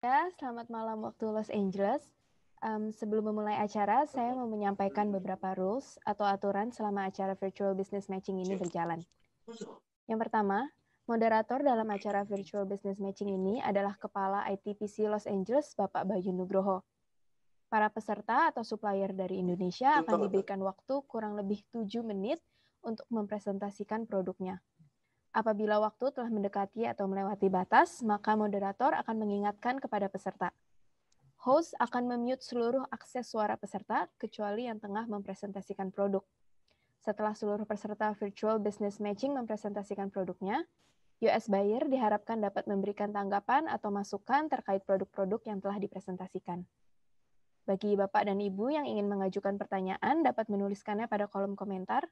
Ya, selamat malam waktu Los Angeles. Sebelum memulai acara, saya mau menyampaikan beberapa rules atau aturan selama acara Virtual Business Matching ini berjalan. Yang pertama, moderator dalam acara Virtual Business Matching ini adalah Kepala ITPC Los Angeles, Bapak Bayu Nugroho. Para peserta atau supplier dari Indonesia akan diberikan waktu kurang lebih 7 menit untuk mempresentasikan produknya. Apabila waktu telah mendekati atau melewati batas, maka moderator akan mengingatkan kepada peserta. Host akan memute seluruh akses suara peserta, kecuali yang tengah mempresentasikan produk. Setelah seluruh peserta Virtual Business Matching mempresentasikan produknya, US buyer diharapkan dapat memberikan tanggapan atau masukan terkait produk-produk yang telah dipresentasikan. Bagi Bapak dan Ibu yang ingin mengajukan pertanyaan, dapat menuliskannya pada kolom komentar.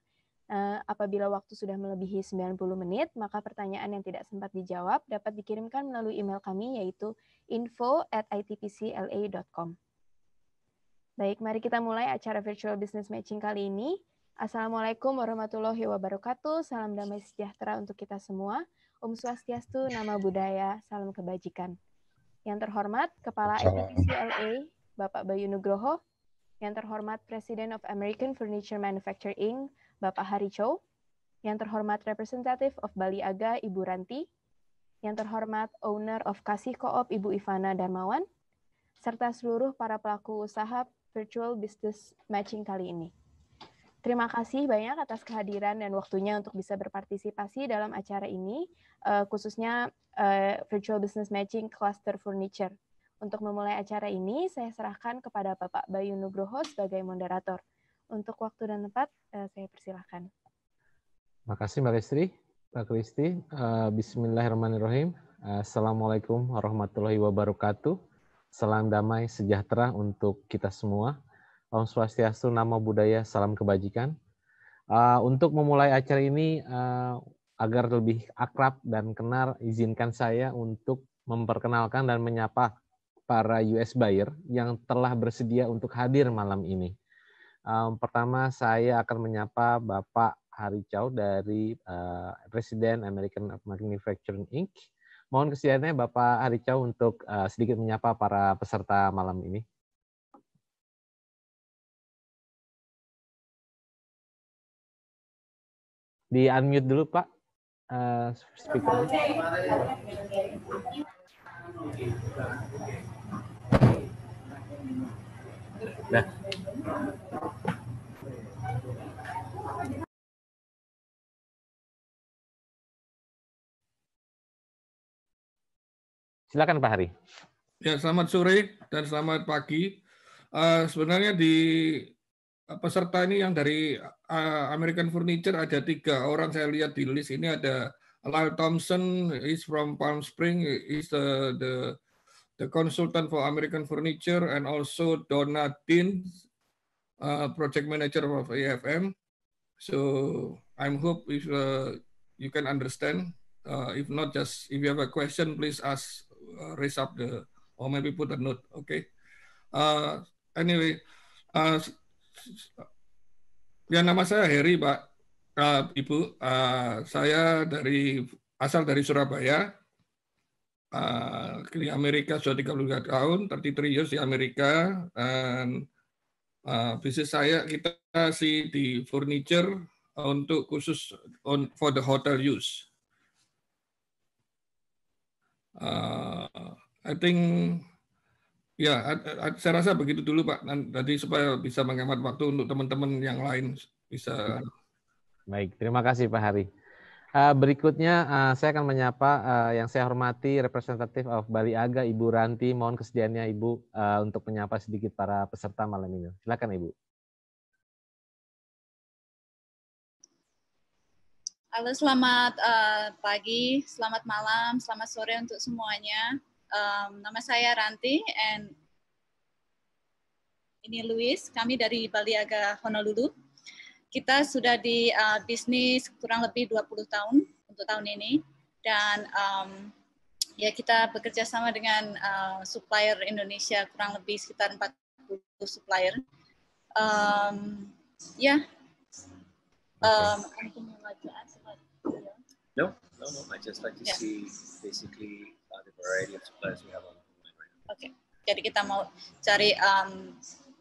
Apabila waktu sudah melebihi 90 menit, maka pertanyaan yang tidak sempat dijawab dapat dikirimkan melalui email kami, yaitu info@itpcla.com. Baik, mari kita mulai acara Virtual Business Matching kali ini. Assalamualaikum warahmatullahi wabarakatuh. Salam damai sejahtera untuk kita semua. Swastiastu, Nama Budaya, salam kebajikan. Yang terhormat, Kepala ITPCLA, Bapak Bayu Nugroho. Yang terhormat, President of American Furniture Manufacturer Inc., Bapak Hari Chow. Yang terhormat, Representative of Bali Aga, Ibu Ranti. Yang terhormat, Owner of Kasih Co-op, Ibu Ivana Darmawan. Serta seluruh para pelaku usaha Virtual Business Matching kali ini. Terima kasih banyak atas kehadiran dan waktunya untuk bisa berpartisipasi dalam acara ini, khususnya Virtual Business Matching Cluster Furniture. Untuk memulai acara ini, saya serahkan kepada Bapak Bayu Nugroho sebagai moderator. Untuk waktu dan tempat, saya persilahkan. Terima kasih Mbak Kristi. Bismillahirrahmanirrahim. Assalamualaikum warahmatullahi wabarakatuh. Salam damai sejahtera untuk kita semua. Om Swastiastu, Namo Buddhaya, salam kebajikan. Untuk memulai acara ini, agar lebih akrab dan kenal, izinkan saya untuk memperkenalkan dan menyapa para US buyer yang telah bersedia untuk hadir malam ini. Pertama, saya akan menyapa Bapak Hari Chow dari Presiden American Manufacturing Inc. Mohon kesediaannya Bapak Hari Chow untuk sedikit menyapa para peserta malam ini. Di unmute dulu Pak, speaker. Nah. Silakan Pak Hari. Ya, selamat sore dan selamat pagi. Sebenarnya di peserta ini yang dari American Furniture ada 3 orang, saya lihat di list ini ada Lyle Thompson, is from Palm Spring, is the consultant for American Furniture, and also Donna Dean, project manager of AFM. So I hope if you can understand. If not, just if you have a question, please ask, raise up or maybe put a note. Okay. Anyway, ya nama saya Heri, Pak, Ibu. Saya asal dari Surabaya. Di Amerika sudah 33 tahun, 33 years di Amerika. Dan bisnis kita sih di furniture untuk khusus for the hotel use. I think saya rasa begitu dulu Pak. Tadi supaya bisa menghemat waktu untuk teman-teman yang lain bisa. Baik, terima kasih Pak Hari. Berikutnya saya akan menyapa yang saya hormati Representative of Bali Aga, Ibu Ranti. Mohon kesediaannya Ibu untuk menyapa sedikit para peserta malam ini. Silakan Ibu. Halo, selamat pagi, selamat malam, selamat sore untuk semuanya. Nama saya Ranti, and ini Luis, kami dari Bali Aga Honolulu. Kita sudah di bisnis kurang lebih 20 tahun untuk tahun ini, dan ya kita bekerja sama dengan supplier Indonesia kurang lebih sekitar 40 supplier. Anything you like to add? No. I just like to see basically the variety of suppliers we have on the line right Jadi kita mau cari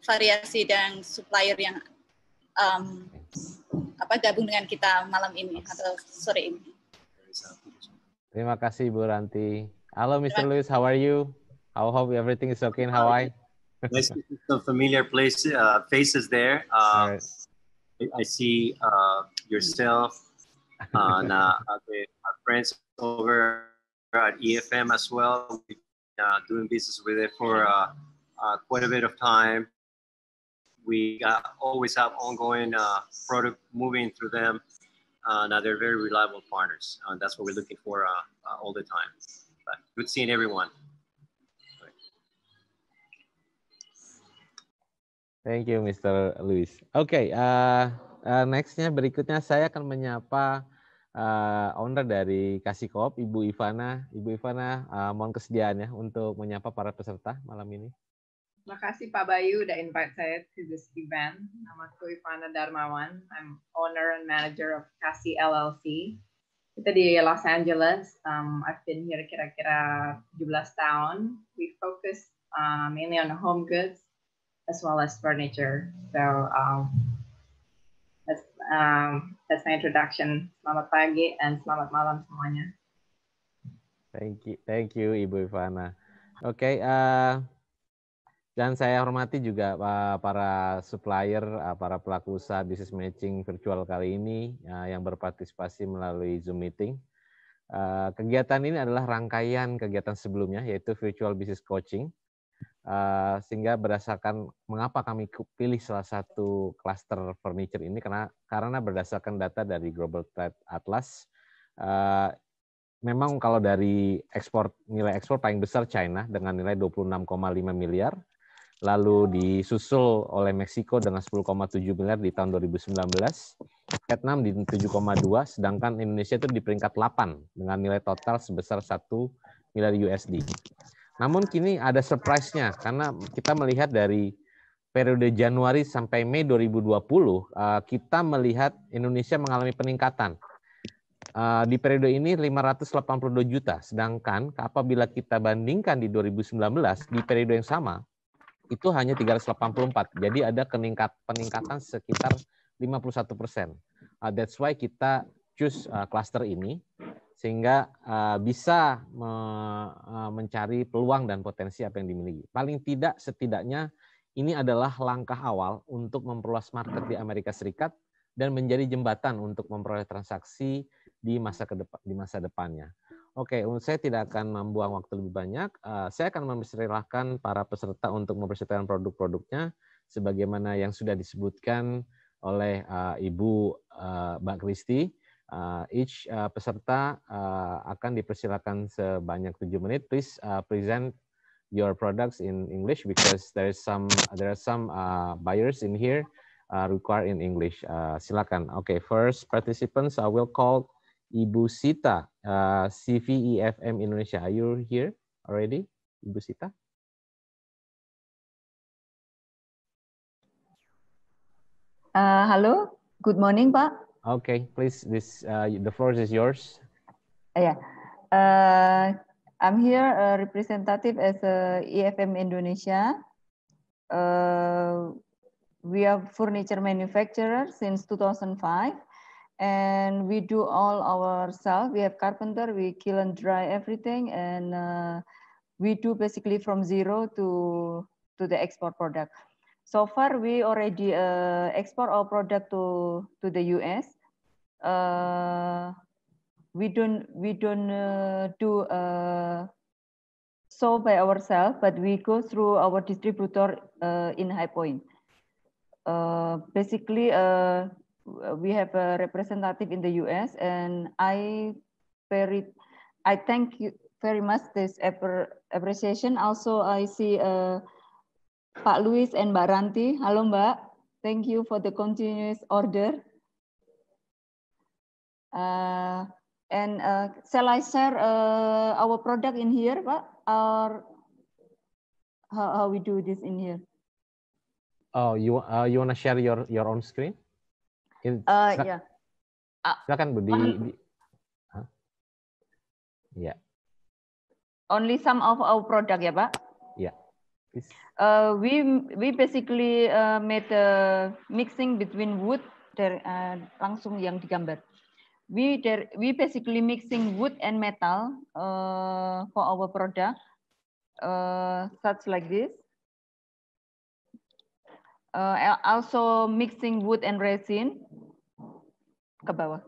variasi dan supplier yang gabung dengan kita malam ini atau sore ini. Terima kasih Bu Ranti. Halo Mr. Lewis, how are you? I hope everything is okay in Hawaii. Nice to see some familiar faces there. I see yourself and our friends over at EFM as well. We've been doing business with it for quite a bit of time. We always have ongoing product moving through them. Now they're very reliable partners. That's what we're looking for all the time. But good seeing everyone. Thank you, Mr. Luis. Oke, nextnya berikutnya saya akan menyapa owner dari Kasikoop, Ibu Ivana. Ibu Ivana, mohon kesediaannya untuk menyapa para peserta malam ini. Terima kasih Pak Bayu udah invite saya to this event. Namaku Ivana Darmawan. I'm owner and manager of Kasi LLC. Kita di Los Angeles. I've been here kira-kira 17 tahun. We focus mainly on home goods as well as furniture. So that's my introduction. Selamat pagi and selamat malam semuanya. Thank you Ibu Ivana. Oke, dan saya hormati juga para supplier, para pelaku usaha business matching virtual kali ini yang berpartisipasi melalui Zoom meeting. Kegiatan ini adalah rangkaian kegiatan sebelumnya, yaitu virtual business coaching. Sehingga berdasarkan mengapa kami pilih salah satu cluster furniture ini, karena berdasarkan data dari Global Trade Atlas, memang kalau dari nilai ekspor paling besar China dengan nilai 26,5 miliar, lalu disusul oleh Meksiko dengan 10,7 miliar di tahun 2019, Vietnam di 7,2, sedangkan Indonesia itu di peringkat 8 dengan nilai total sebesar 1 miliar USD. Namun kini ada surprise-nya, karena kita melihat dari periode Januari sampai Mei 2020, kita melihat Indonesia mengalami peningkatan. Di periode ini 582 juta, sedangkan apabila kita bandingkan di 2019, di periode yang sama, itu hanya 384. Jadi ada peningkatan sekitar 51%. That's why kita choose cluster ini, sehingga bisa mencari peluang dan potensi apa yang dimiliki. Paling tidak, setidaknya ini adalah langkah awal untuk memperluas market di Amerika Serikat dan menjadi jembatan untuk memperoleh transaksi di masa depannya. Oke, saya tidak akan membuang waktu lebih banyak. Saya akan mempersilahkan para peserta untuk mempersiapkan produk-produknya, sebagaimana yang sudah disebutkan oleh Ibu Mbak Kristi. Each peserta akan dipersilakan sebanyak 7 menit. Please present your products in English because there are some buyers in here require in English. Silakan. Okay, first participants I will call Ibu Sita, CVEFM Indonesia. Are you here already, Ibu Sita? Halo, good morning, Pak. Okay, please, the floor is yours. Yeah, I'm here representative as EFM Indonesia. We are furniture manufacturer since 2005. And we do all ourselves. We have carpenter, we kill and dry everything, and we do basically from zero to the export product. So far, we already export our product to the US. We don't do so by ourselves, but we go through our distributor in High Point. Basically. We have a representative in the US, and I thank you very much this appreciation. Also, I see Pak Luis and Mbak Ranti. Halo Mbak, thank you for the continuous order. And shall I share our product in here, Pak, or how we do this in here? Oh, you want to share your own screen? Yeah. Silakan Bu Ya. Only some of our product ya Pak? Ya. We basically made a mixing between wood langsung yang digambar. We basically mixing wood and metal for our product, such like this. Also mixing wood and resin. Ke bawah.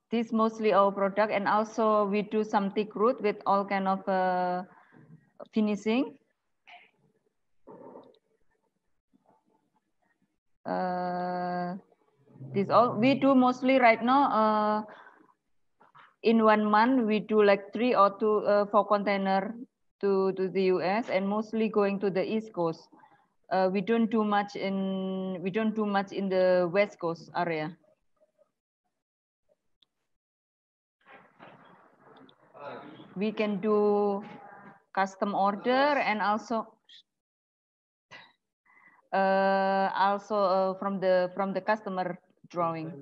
This mostly our product, and also we do some thick root with all kind of finishing. This all we do mostly right now. In 1 month, we do like 3 or 4 container to the US, and mostly going to the East Coast. We don't do much in the West Coast area. We can do custom order and also from the customer drawing.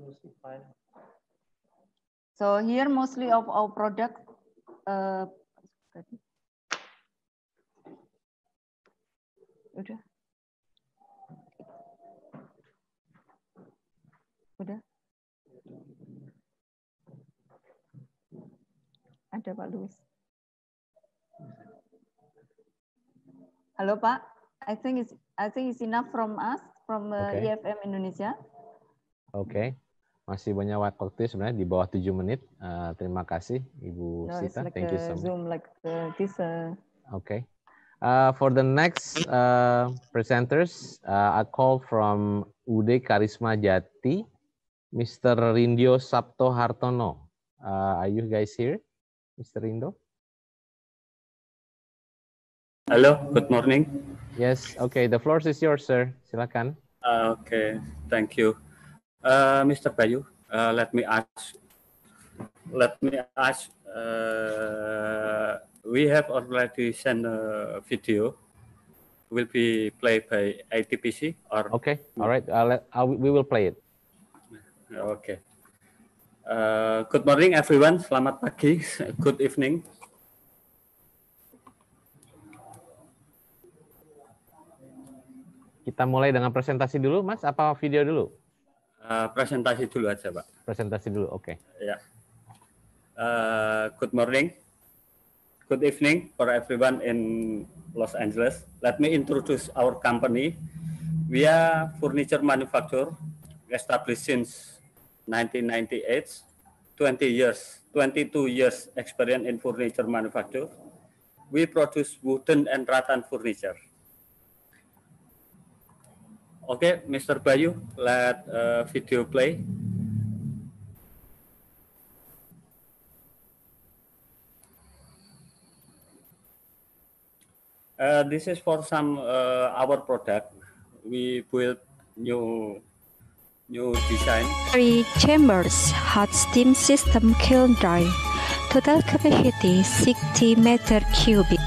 So here mostly of our product. Udah. Ada Pak Luis. Halo Pak, I think it's enough from us from IFM Indonesia. Oke. Masih banyak waktu sebenarnya di bawah 7 menit. Terima kasih Ibu Sita. Like thank you so much. Zoom like this. Okay. For the next presenters, I call from UD Karisma Jati, Mr. Rindyo Sabto Hartono. Are you guys here, Mr. Rindo? Hello, good morning. Yes, okay. The floor is yours, sir. Silakan. Okay, thank you. Mr. Bayu, let me ask, we have already sent a video, will be played by ITPC or? Okay, all right, we will play it. Okay. Good morning everyone, selamat pagi, good evening. Kita mulai dengan presentasi dulu, Mas, apa video dulu? Presentasi dulu aja, Pak. Presentasi dulu, oke. Ya. Good morning, good evening for everyone in Los Angeles. Let me introduce our company. We are furniture manufacturer, established since 1998, 22 years experience in furniture manufacture. We produce wooden and rattan furniture. Okay, Mr. Bayu, let video play. This is for some our product. We built new design. 3 chambers hot steam system kiln dry. Total capacity 60 meter cubic.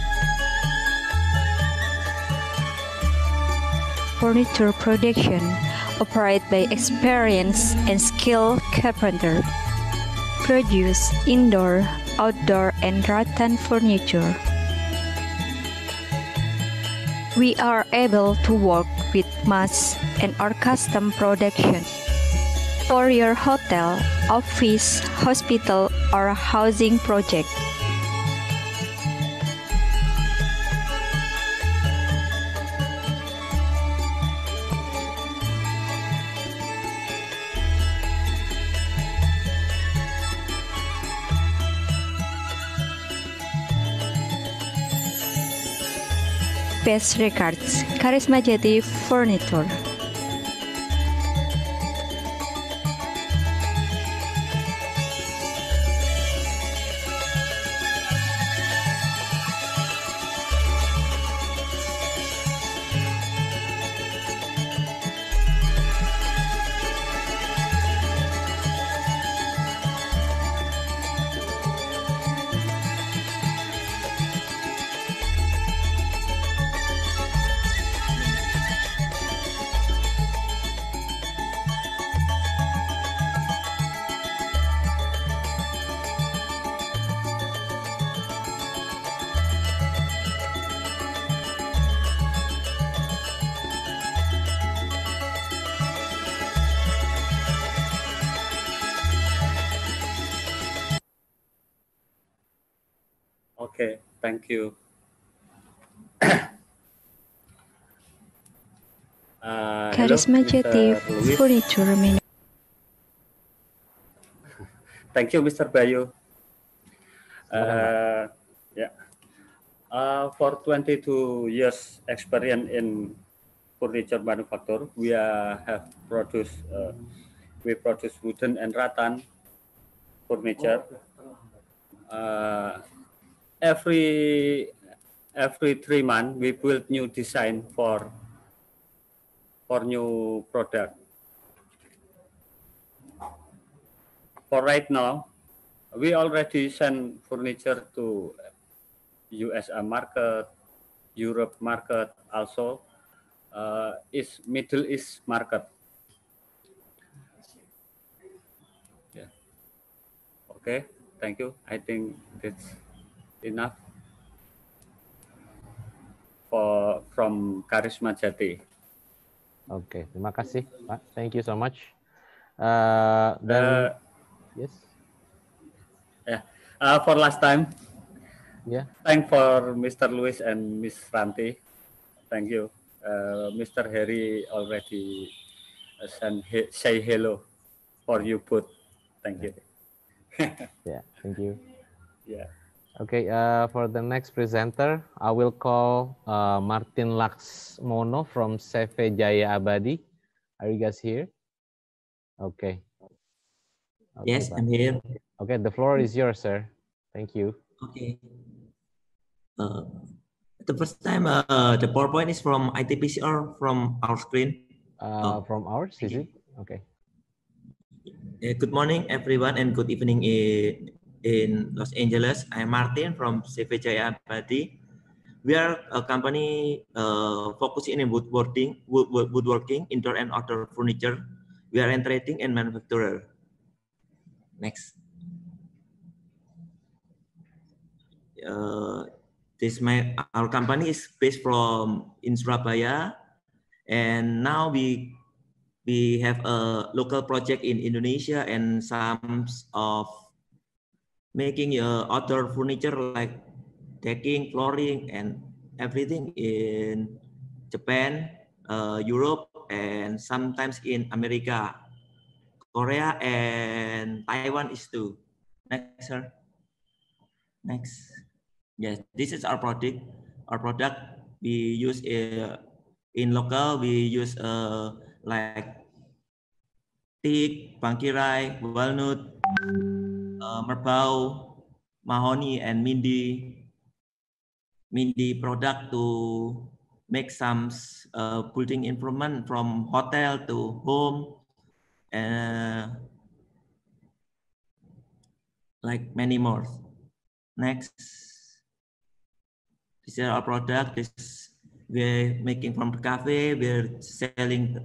Furniture production operated by experienced and skilled carpenter. Produce indoor, outdoor, and rattan furniture. We are able to work with mass and our custom production. For your hotel, office, hospital, or housing project. Best regards, Karisma Jati Furniture. Okay, thank you. Karisma Jati Furniture Manufacturer. Thank you, Mr. Bayu. Silakan, Yeah. For 22 years experience in furniture manufacture, we have produced we produce wooden and rattan furniture. Every 3 months we build new design for new product. For right now, we already send furniture to USA market, Europe market, also is Middle East market. Yeah. Okay, thank you. I think that's enough from Karisma Jati. Oke, terima kasih Pak. Thank you so much. Yes. Yeah. For last time. Yeah. Thank for Mr. Luis and Miss Ranti. Thank you. Mr. Harry already say hello for you both. Thank you. Yeah, thank you. Yeah. Okay, for the next presenter, I will call Martin Laksmono from CV Jaya Abadi. Are you guys here? Okay. Yes, I'm here. Okay, the floor is yours, sir. Thank you. Okay. The first time, the PowerPoint is from ITPCR from our screen. From ours, is it? Okay. Good morning, everyone, and good evening in Los Angeles. I'm Martin from CV Jaya Abadi. We are a company focusing in woodworking, indoor and outdoor furniture. We are a trading and manufacturer. Next. Our company is based in Surabaya, and now we have a local project in Indonesia and some of making outdoor furniture like decking, flooring, and everything in Japan, Europe, and sometimes in America, Korea, and Taiwan is too. Next, sir. Next. Yes, this is our product. Our product we use in local. We use like teak, bangkirai, walnut, merbau, mahoni, and mindi product to make some building improvement from hotel to home, like many more. Next. This is our product. This we're making from the cafe. We're selling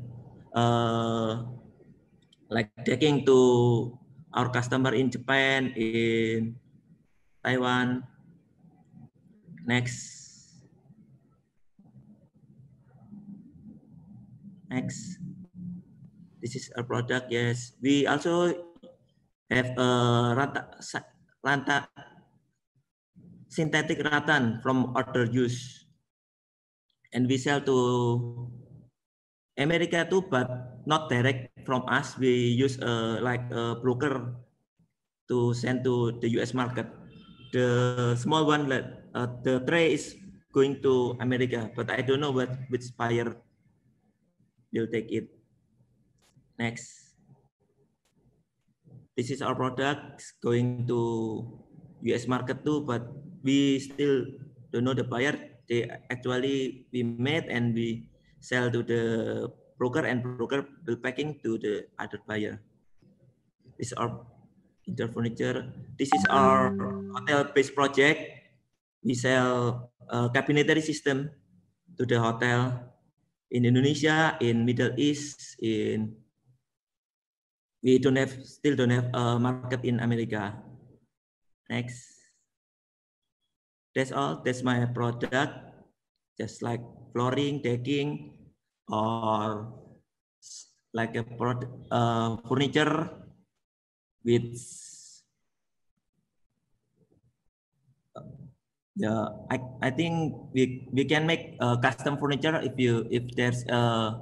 like decking to our customer in Japan, in Taiwan. Next. Next. This is our product. Yes, we also have a synthetic rattan from other use, and we sell to America too, but not direct from us. We use like a broker to send to the US market. The small one, the tray is going to America, but I don't know which buyer will take it. Next. This is our product going to US market too, but we still don't know the buyer. They actually we made and we sell to the broker, and broker will packing to the other buyer. This is our indoor furniture. This is our hotel-based project. We sell a cabinetry system to the hotel in Indonesia, in Middle East, we still don't have a market in America. Next. That's all. That's my product. Just like flooring, decking, or like a furniture with Yeah, I think we can make custom furniture if there's a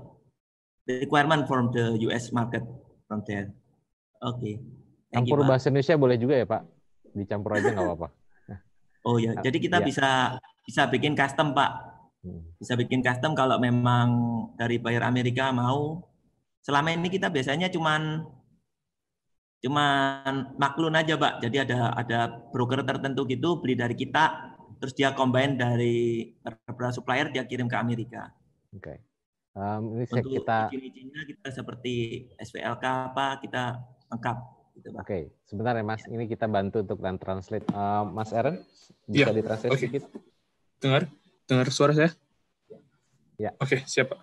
requirement from the US market from there. Oke. Campur bahasa Indonesia boleh juga ya Pak? Dicampur aja nggak apa-apa. Oh ya, jadi kita bisa bikin custom Pak. Bisa bikin custom kalau memang dari buyer Amerika mau. Selama ini kita biasanya cuman maklun aja Pak. Jadi ada broker tertentu gitu beli dari kita, terus dia combine dari beberapa supplier dia kirim ke Amerika. Oke. Ini untuk kita izin-izinnya kita seperti SPLK apa kita lengkap. Gitu, Pak. Oke, sebentar ya Mas. Ini kita bantu untuk translate. Mas Aaron, bisa ditranslate sedikit? Dengar suara saya? Ya. Oke, siap.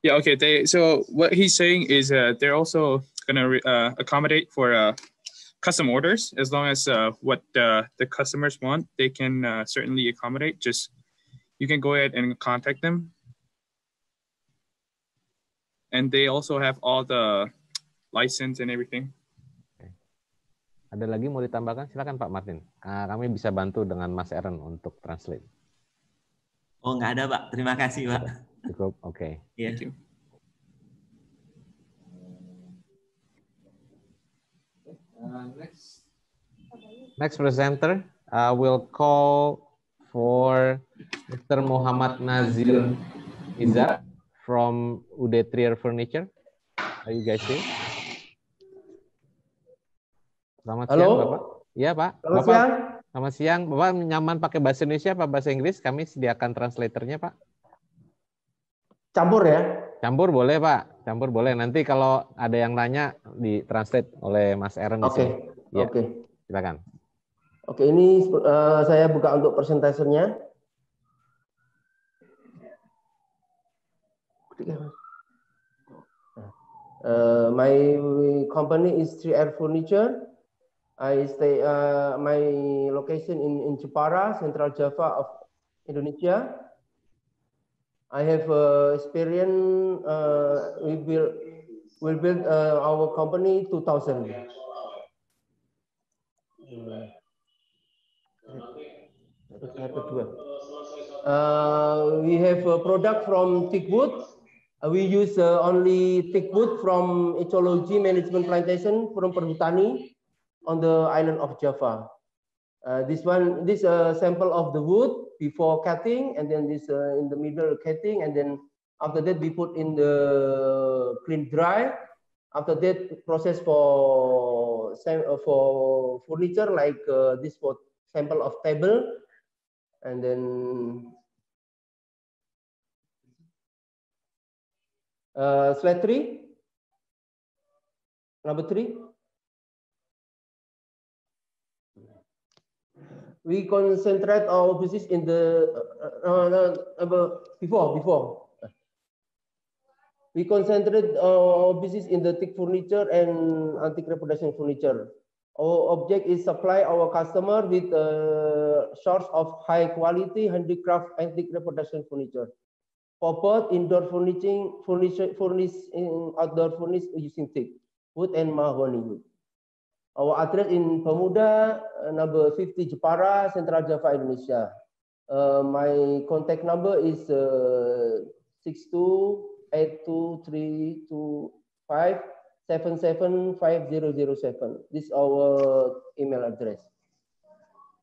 Yeah, okay. So what he's saying is they're also going to accommodate for custom orders as long as what the customers want. They can certainly accommodate. Just you can go ahead and contact them. And they also have all the license and everything. Ada lagi mau ditambahkan? Silakan Pak Martin. Kami bisa bantu dengan Mas Aaron untuk translate. Oh, nggak ada Pak. Terima kasih Pak. Cukup, oke. Yeah. Thank you. Next presenter, will call for Mr. Muhammad Nazir Iza from Ude Trier Furniture. Are you guys here? Selamat siang, Bapak. Iya, Pak. Selamat siang. Selamat siang. Bapak nyaman pakai bahasa Indonesia apa bahasa Inggris? Kami sediakan translatornya, Pak. Campur ya? Campur boleh, Pak. Campur boleh. Nanti kalau ada yang nanya, di-translate oleh Mas Aaron. Oke. Ya, Oke. silakan. Oke, ini saya buka untuk presentasinya. My company is Trier Furniture. I stay my location in Jepara, Central Java of Indonesia. I have experience. We build our company 2000. We have a product from thick wood. We use only thick wood from Ecology Management Plantation from Perhutani on the island of Java. This sample of the wood before cutting, and then this in the middle cutting, and then after that we put in the clean dry. After that, process for furniture like this for sample of table, and then slide 3, number 3. We concentrate our business in the before. We concentrate our business in the thick furniture and antique reproduction furniture. Our object is supply our customer with a source of high quality handicraft antique reproduction furniture. For both indoor furnish in outdoor furnish using thick wood and mahogany wood. Our address in Pemuda, number 50 Jepara, Central Java, Indonesia. My contact number is 628232577507. This is our email address.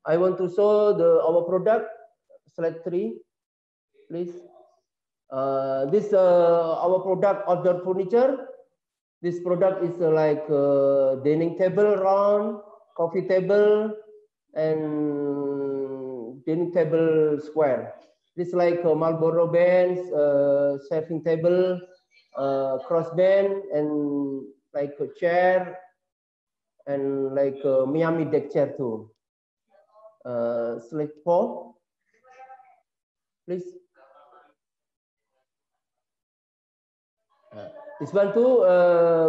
I want to show our product. Slide 3, please. This our product outdoor furniture. This product is like dining table round, coffee table, and dining table square. This like Marlboro bands, serving table, crossband, and like a chair, and like a Miami deck chair too. Slide 4, please. This one too,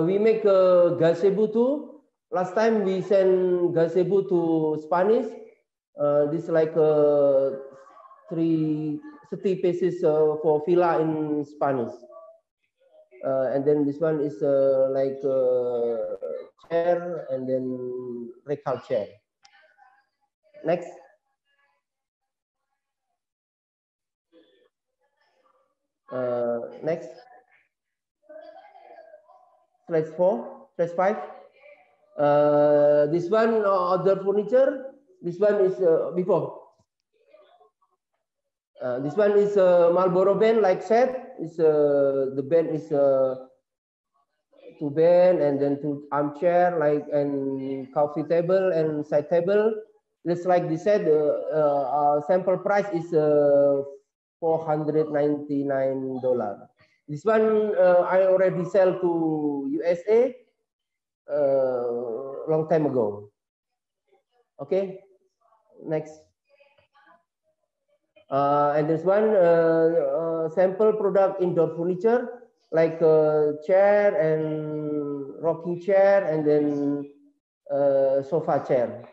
we make gazebo too. Last time we send gazebo to Spanish. This like 3 pieces for villa in Spanish. And then this one is like chair and then rectal chair. Next. Next. Slide 4, slide 5. This one other furniture. This one is before. This one is Marlboro band like set. Is the band is 2 band and then 2 armchair like and coffee table and side table. Just like they said, sample price is $499. This one I already sell to USA long time ago. Okay, next. And this one sample product indoor furniture like chair and rocking chair and then sofa chair.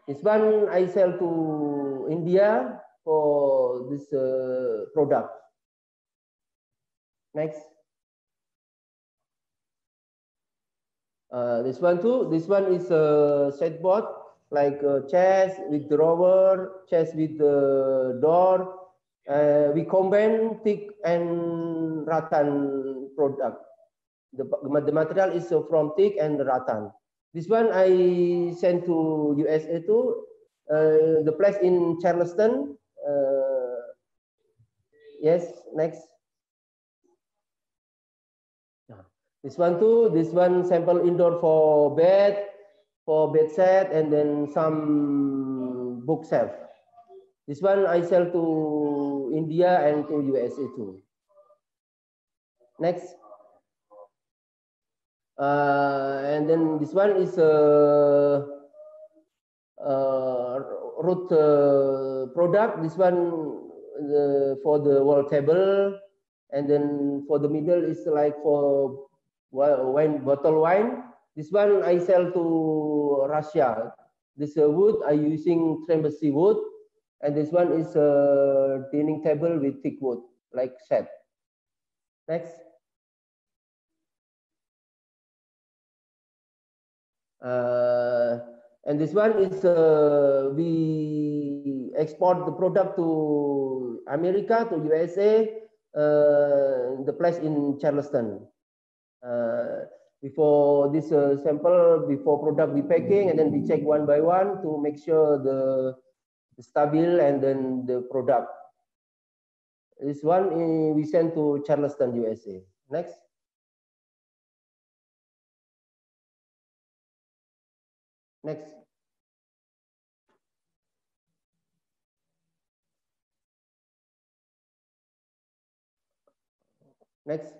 This one I sell to India for this product. Next. This one too. This one is a set board like chest with drawer, chest with the door. We combine thick and rattan product. The material is from thick and rattan. This one I sent to USA too. The place in Charleston. Yes, next. This one too. This one sample indoor for bed set, and then some bookshelf. This one I sell to India and to USA too. Next. And then this one is root product. This one for the wall table, and then for the middle is like for wine, bottle wine. This one I sell to Russia. This wood I using Trembesi wood, and this one is a dining table with thick wood like set. Next. And this one is we export the product to America, to USA, the place in Charleston. Before this sample, before product we packing, and then we check one by one to make sure the stable and then the product. This one we send to Charleston, USA. Next. Next. Next.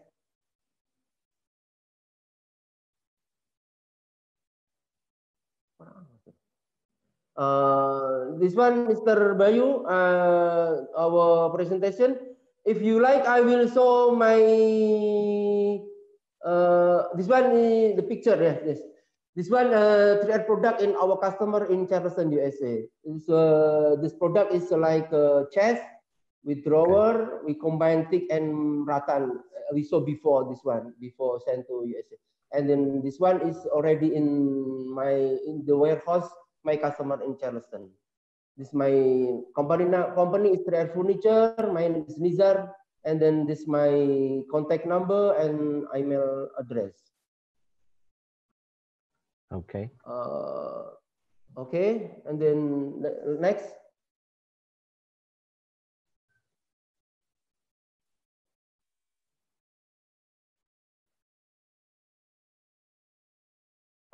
This one, Mr. Bayu, our presentation. If you like, I will show my this one, the picture. Yes. This one, 3R product in our customer in Charleston, USA. This product is like a chest with drawer. We combine thick and rattan. We saw before this one, before sent to USA. And then this one is already in the warehouse, my customer in Charleston. This my company is 3R Furniture. My name is Nizar, and then this my contact number and email address. Okay. Okay, and then next.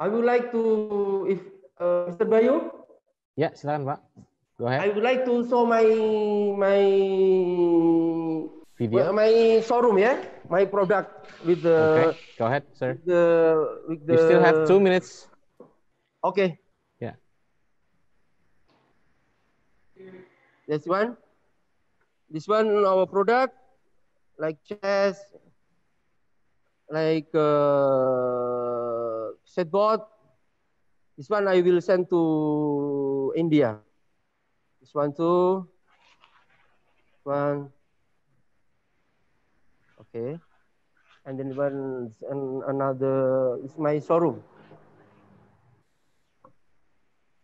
I would like to, if Mr. Bayu. Ya, silakan Pak. Go ahead. I would like to show my video, my showroom, yeah, my product with the. Okay, go ahead, sir. With the. You still have 2 minutes. Okay. Yeah. This one. This one our product, like chest, like set board. This one I will send to India. This one too. One. Okay. And then one and another is my showroom.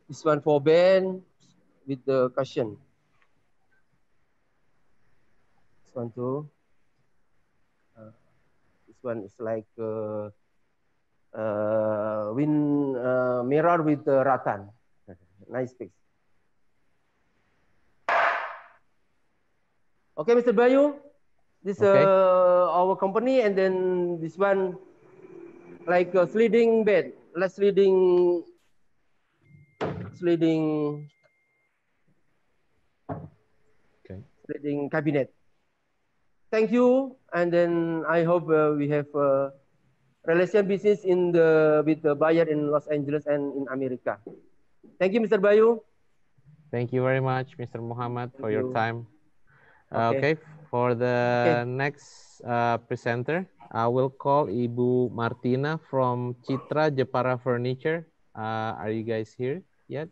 This one for Ben with the cushion. This one too. This one is like wind mirror with rattan. Nice piece. Okay, Mr. Bayu, this our company, and then this one like a sliding bed, sliding cabinet. Thank you, and then I hope we have relation business with the buyer in Los Angeles and in America. Thank you, Mr. Bayu. Thank you very much, Mr. Muhammad, for your time. Okay. For the next presenter, I will call Ibu Martina from Citra Jepara Furniture. Are you guys here yet?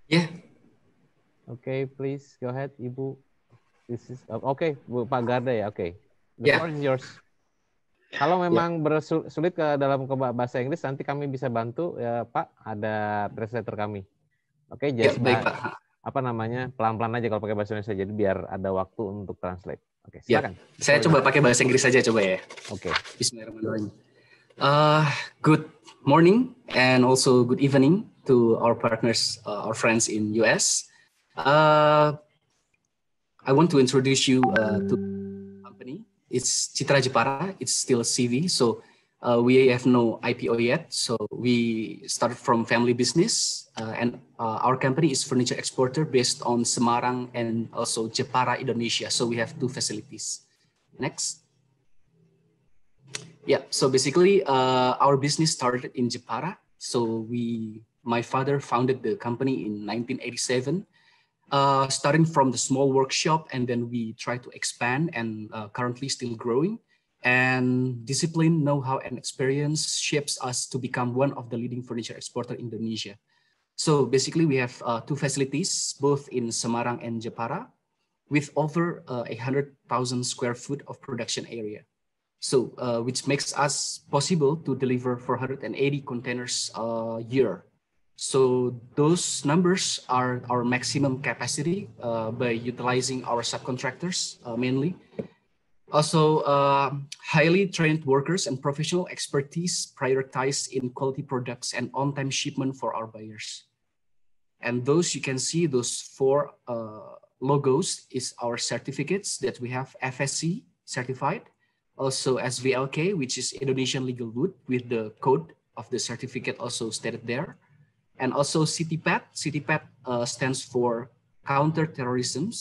Yeah. Okay, please go ahead, Ibu. This is okay, Bu Pak Garda ya. Okay, the floor is yours. Kalau memang sulit ke dalam bahasa Inggris, nanti kami bisa bantu ya Pak. Ada translator kami. Oke, just baik Pak. Apa namanya, pelan-pelan aja kalau pakai bahasa Indonesia, jadi biar ada waktu untuk translate. Oke, silakan. Saya coba pakai bahasa Inggris saja coba ya. Oke. Bismillahirrahmanirrahim. Good morning and also good evening to our partners, our friends in US. I want to introduce you to the company. It's Citra Jepara. It's still a CV, so we have no IPO yet. So we started from family business, and our company is furniture exporter based on Semarang and also Jepara, Indonesia. So we have 2 facilities. Next. Yeah, so basically our business started in Jepara. So my father founded the company in 1987. Starting from the small workshop, and then we try to expand, and currently still growing. And discipline, know-how, and experience shapes us to become one of the leading furniture exporter in Indonesia. So basically, we have 2 facilities, both in Semarang and Jepara, with over 100,000 square feet of production area. So which makes us possible to deliver 480 containers a year. So those numbers are our maximum capacity by utilizing our subcontractors mainly. Also, highly trained workers and professional expertise prioritized in quality products and on-time shipment for our buyers. And those, you can see those 4 logos is our certificates that we have FSC certified. Also SVLK, which is Indonesian Legal Wood, with the code of the certificate also stated there. And also CTPAT. CTPAT stands for counter-terrorism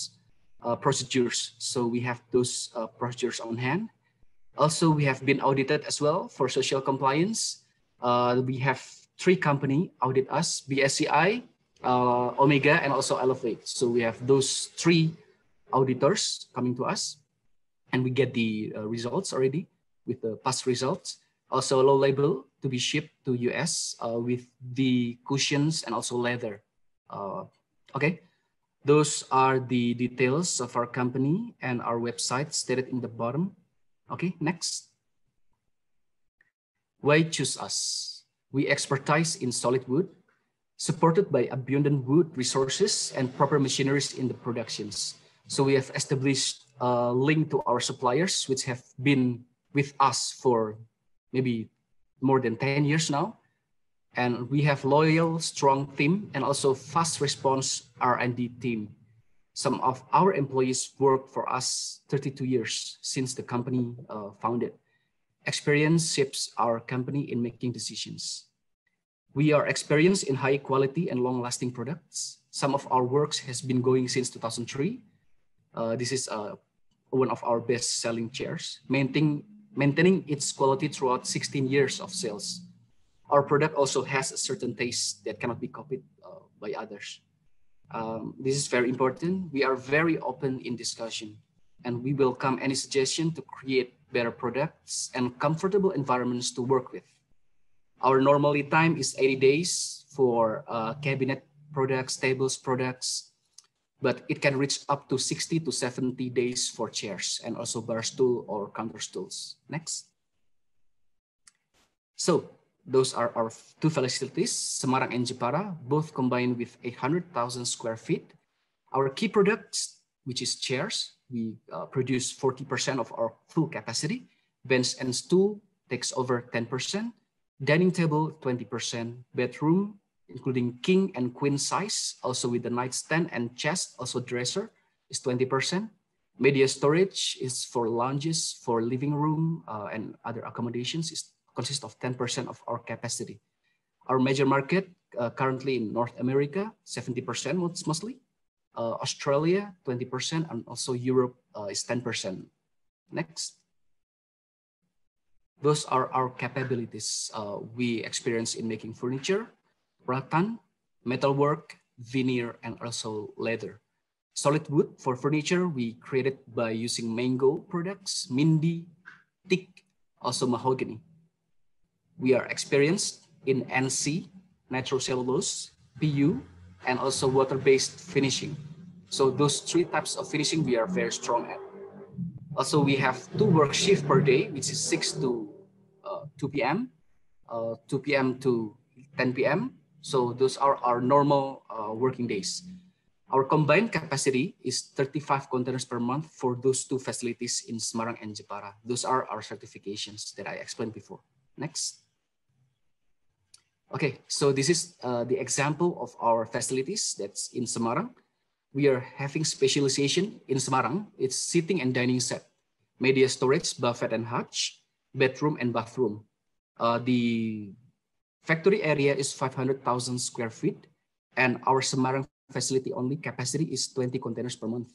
procedures. So we have those procedures on hand. Also, we have been audited as well for social compliance. We have 3 companies audit us, BSCI, Omega, and also Elevate. So we have those 3 auditors coming to us, and we get the results already with the past results. Also low label to be shipped to US with the cushions and also leather. Okay, those are the details of our company and our website stated in the bottom. Okay, next. Why choose us? We expertise in solid wood, supported by abundant wood resources and proper machineries in the productions. So we have established a link to our suppliers, which have been with us for maybe more than 10 years now. And we have loyal, strong team and also fast response R&D team. Some of our employees work for us 32 years since the company founded. Experience shapes our company in making decisions. We are experienced in high quality and long lasting products. Some of our works has been going since 2003. This is one of our best selling chairs, maintaining its quality throughout 16 years of sales. Our product also has a certain taste that cannot be copied by others. This is very important. We are very open in discussion, and we welcome any suggestion to create better products and comfortable environments to work with. Our normal lead time is 80 days for cabinet products, tables products, but it can reach up to 60 to 70 days for chairs and also bar stool or counter stools. Next. So those are our 2 facilities, Semarang and Jepara, both combined with 100,000 square feet. Our key products, which is chairs, we produce 40% of our full capacity Bench and stool takes over 10%. Dining table, 20%. Bedroom, including king and queen size, also with the nightstand and chest, also dresser, is 20%. Media storage is for lounges, for living room, and other accommodations consists of 10% of our capacity. Our major market currently in North America, 70% mostly. Australia, 20%, and also Europe is 10%. Next. Those are our capabilities we experience in making furniture, rattan, metalwork, veneer, and also leather. Solid wood for furniture we created by using mango products, Mindy, teak, also mahogany. We are experienced in NC, natural cellulose, PU, and also water-based finishing. So those three types of finishing we are very strong at. Also, we have 2 work shifts per day, which is 6 to 2 p.m., 2 p.m. to 10 p.m. So those are our normal working days. Our combined capacity is 35 containers per month for those 2 facilities in Semarang and Jepara. Those are our certifications that I explained before. Next. Okay, so this is the example of our facilities that's in Semarang. We are having specialization in Semarang. It's sitting and dining set, media storage, buffet and hutch, bedroom and bathroom. The factory area is 500,000 square feet, and our Semarang facility only capacity is 20 containers per month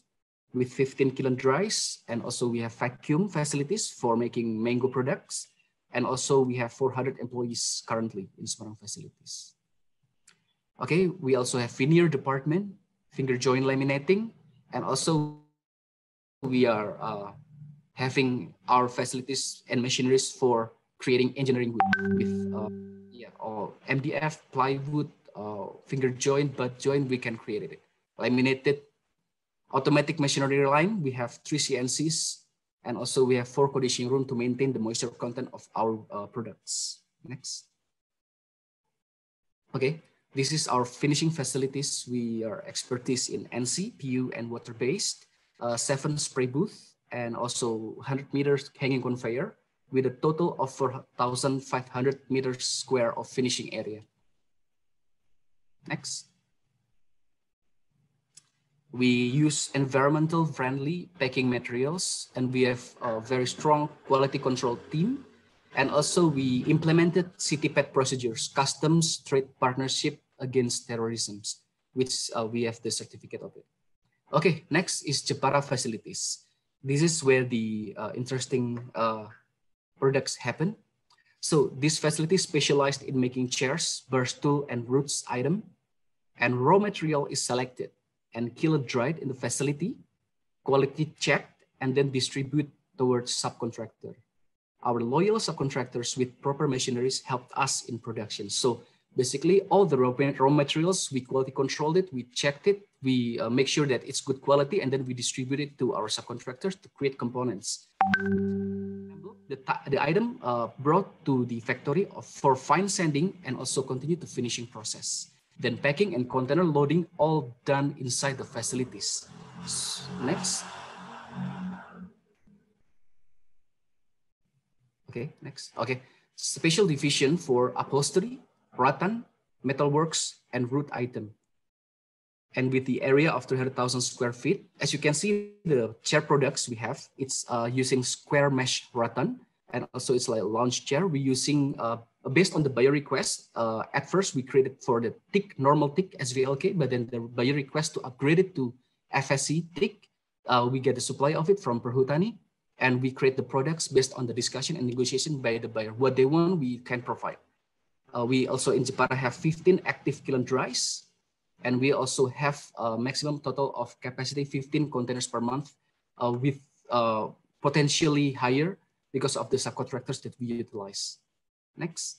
with 15 kiln dries. And also we have vacuum facilities for making mango products. And also we have 400 employees currently in Semarang facilities. Okay, we also have veneer department, finger joint laminating, and also we are having our facilities and machineries for creating engineering wood with MDF, plywood, finger joint, butt joint, we can create it. Laminated automatic machinery line, we have 3 CNCs, and also we have 4 conditioning room to maintain the moisture content of our products. Next. Okay, this is our finishing facilities. We are expertise in NC, PU, and water-based, 7 spray booth, and also 100 meters hanging conveyor with a total of 4,500 meters square of finishing area. Next. We use environmental friendly packing materials, and we have a very strong quality control team. And also we implemented CTPAT procedures, customs trade partnership against terrorism, which we have the certificate of it. Okay, next is Jepara facilities. This is where the interesting products happen. So this facility is specialized in making chairs, bar stool, and roots item, and raw material is selected and kiln dried in the facility, quality checked, and then distribute towards subcontractor. Our loyal subcontractors with proper machineries helped us in production. So basically all the raw materials, we quality controlled it, we checked it, we make sure that it's good quality, and then we distribute it to our subcontractors to create components. The item brought to the factory for fine sanding and also continue the finishing process. Then packing and container loading all done inside the facilities. Next. Okay, next. Okay, special division for upholstery, rattan, metalworks, and root item. And with the area of 300,000 square feet, as you can see, the chair products we have, it's using square mesh rattan, and also it's like a lounge chair. We're using, based on the buyer request, at first we created for the thick, normal thick SVLK, but then the buyer request to upgrade it to FSC thick. We get the supply of it from Perhutani, and we create the products based on the discussion and negotiation by the buyer. What they want, we can provide. We also in Jepara have 15 active kiln dries, and we also have a maximum total of capacity 15 containers per month with potentially higher because of the subcontractors that we utilize. Next.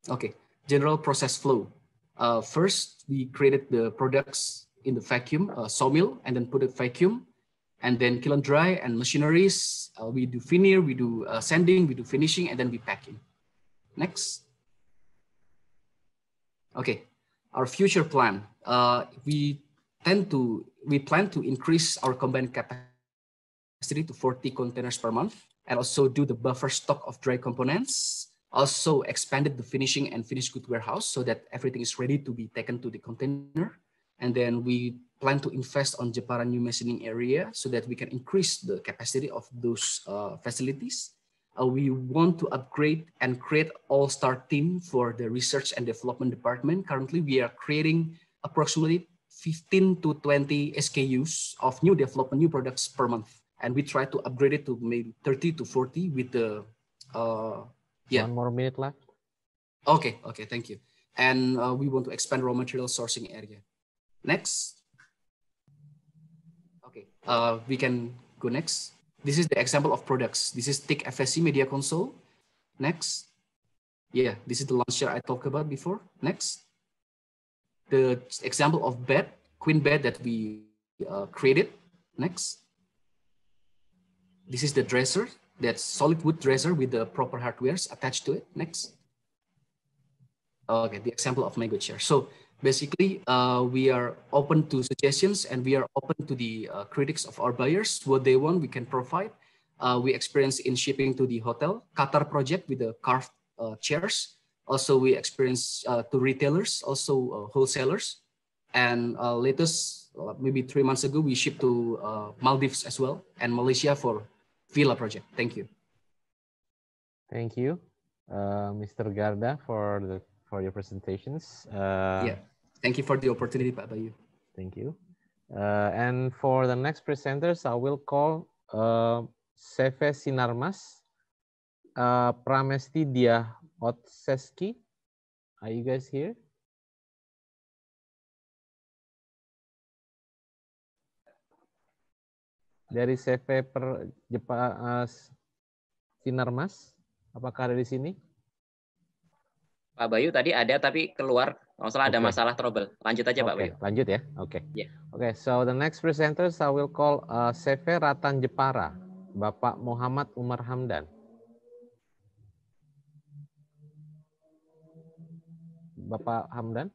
Okay, general process flow. First, we created the products in the vacuum, sawmill, and then put it vacuum, and then kiln dry and machineries. We do veneer, we do sanding, we do finishing, and then we packing. Next. Okay, our future plan. We plan to increase our combined capacity to 40 containers per month and also do the buffer stock of dry components. Also expanded the finishing and finished good warehouse so that everything is ready to be taken to the container. And then we plan to invest on Jepara new machining area so that we can increase the capacity of those facilities. We want to upgrade and create all-star team for the research and development department. Currently, we are creating approximately 15 to 20 SKUs of new development, new products per month. And we try to upgrade it to maybe 30 to 40 with the, One more minute left. Okay, thank you. And we want to expand raw material sourcing area. Next. Okay, we can go next. This is the example of products. This is TIC FSC media console. Next. Yeah, this is the launcher I talked about before. Next. The example of bed, queen bed that we created. Next. This is the dresser. That's solid wood dresser with the proper hardwares attached to it. Next. Okay, the example of my good chair. So basically, we are open to suggestions and we are open to the critics of our buyers. What they want, we can provide. We experience in shipping to the hotel, Qatar project with the carved chairs. Also, we experience to retailers, also wholesalers. And latest, maybe 3 months ago, we shipped to Maldives as well and Malaysia for Villa project. Thank you. Thank you, Mr. Garda, for your presentations. Yeah, thank you for the opportunity, Pak Bayu. Thank you. And for the next presenters, I will call CV Sinarmas, Pramesti Dia Otseski. Are you guys here? Dari CV Sinarmas, apakah ada di sini? Pak Bayu tadi ada tapi keluar, kalau salah ada masalah trouble. Lanjut aja Pak Bayu. Lanjut ya. Oke. Yeah. Okay, so the next presenters I will call CV Ratan Jepara, Bapak Muhammad Umar Hamdan. Bapak Hamdan.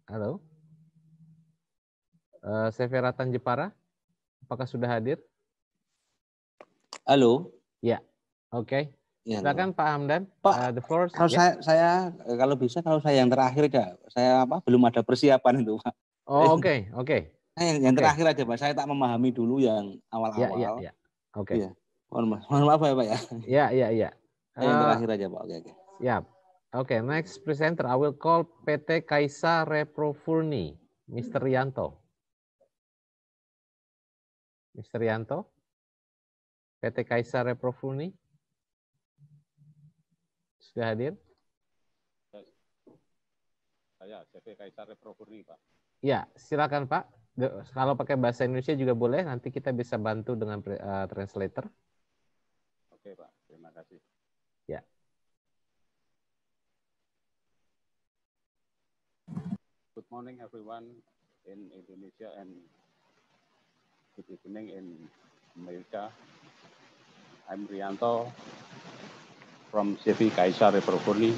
Halo. CV Ratan Jepara, apakah sudah hadir? Halo. Ya, oke. Ya, silakan Pak Hamdan. Pak, the floor. Kalau saya kalau bisa kalau saya yang terakhir aja, saya belum ada persiapan itu Pak. Oh oke. Saya yang terakhir aja Pak, saya tak memahami dulu yang awal-awal. Ya. Oke. Ya. Mohon maaf ya Pak ya. Iya. Yang terakhir aja Pak. Oke. Ya. Oke, next presenter I will call PT Kaisa Reprofurni, Mr. Rianto. Mr. Rianto, PT Kaisa Reprofurni. Sudah hadir? Saya CV Kaisa Reprofurni, Pak. Ya, silakan Pak. Kalau pakai bahasa Indonesia juga boleh, nanti kita bisa bantu dengan translator. Oke, Pak. Terima kasih. Ya. Good morning everyone in Indonesia and good evening in America. I'm Rianto from CV Kaisa Reprofurni.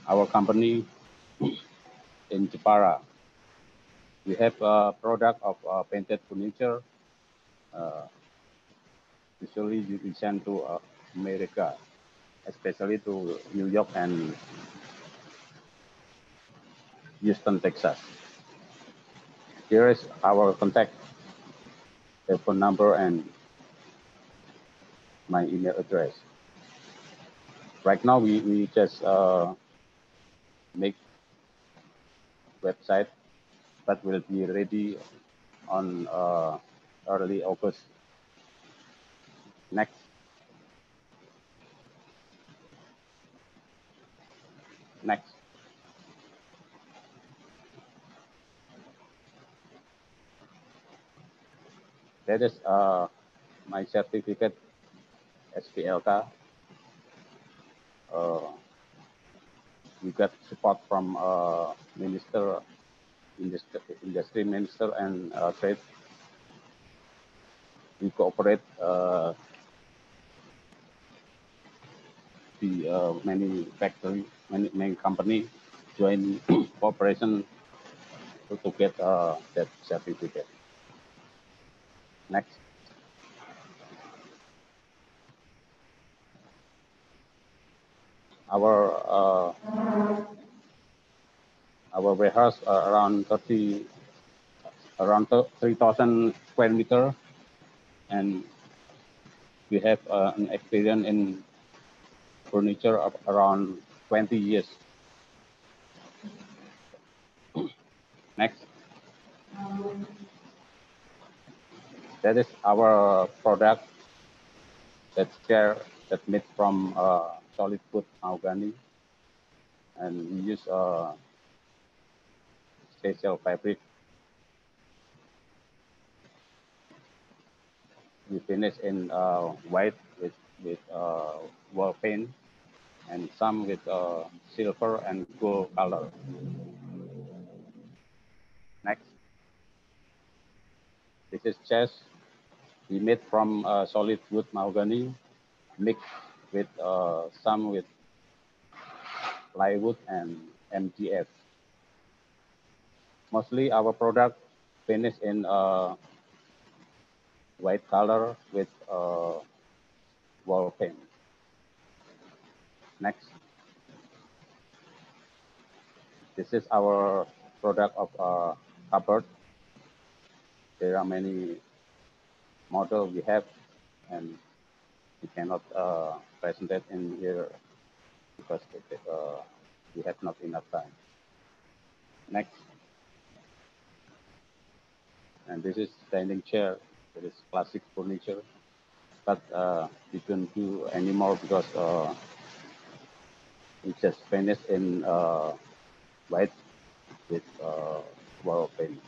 Our company in Jepara. We have a product of painted furniture. Usually you send to America, especially to New York and Houston, Texas. Here is our contact, telephone number, and my email address. Right now, we just make website, but will be ready on early August. Next. That is my certificate, SPLK. We got support from Industry Minister and Trade. We cooperate many factory, many company join cooperation to get that certificate. Next. Our warehouse around 3,000 square meter, and we have an experience in furniture of around 20 years. Next. That is our product that made from solid wood mahogany, and we use special fabric. We finish in white with wall paint, and some with silver and gold color. Next. This is chest. We made from solid wood mahogany, mixed with some with plywood and MDF. Mostly our product finished in white color with wall paint. Next. This is our product of cupboard. There are many models we have, and we cannot present it in here because we have not enough time. Next. And this is dining chair. It is classic furniture, but we don't do anymore because we just finished in white with wall paint.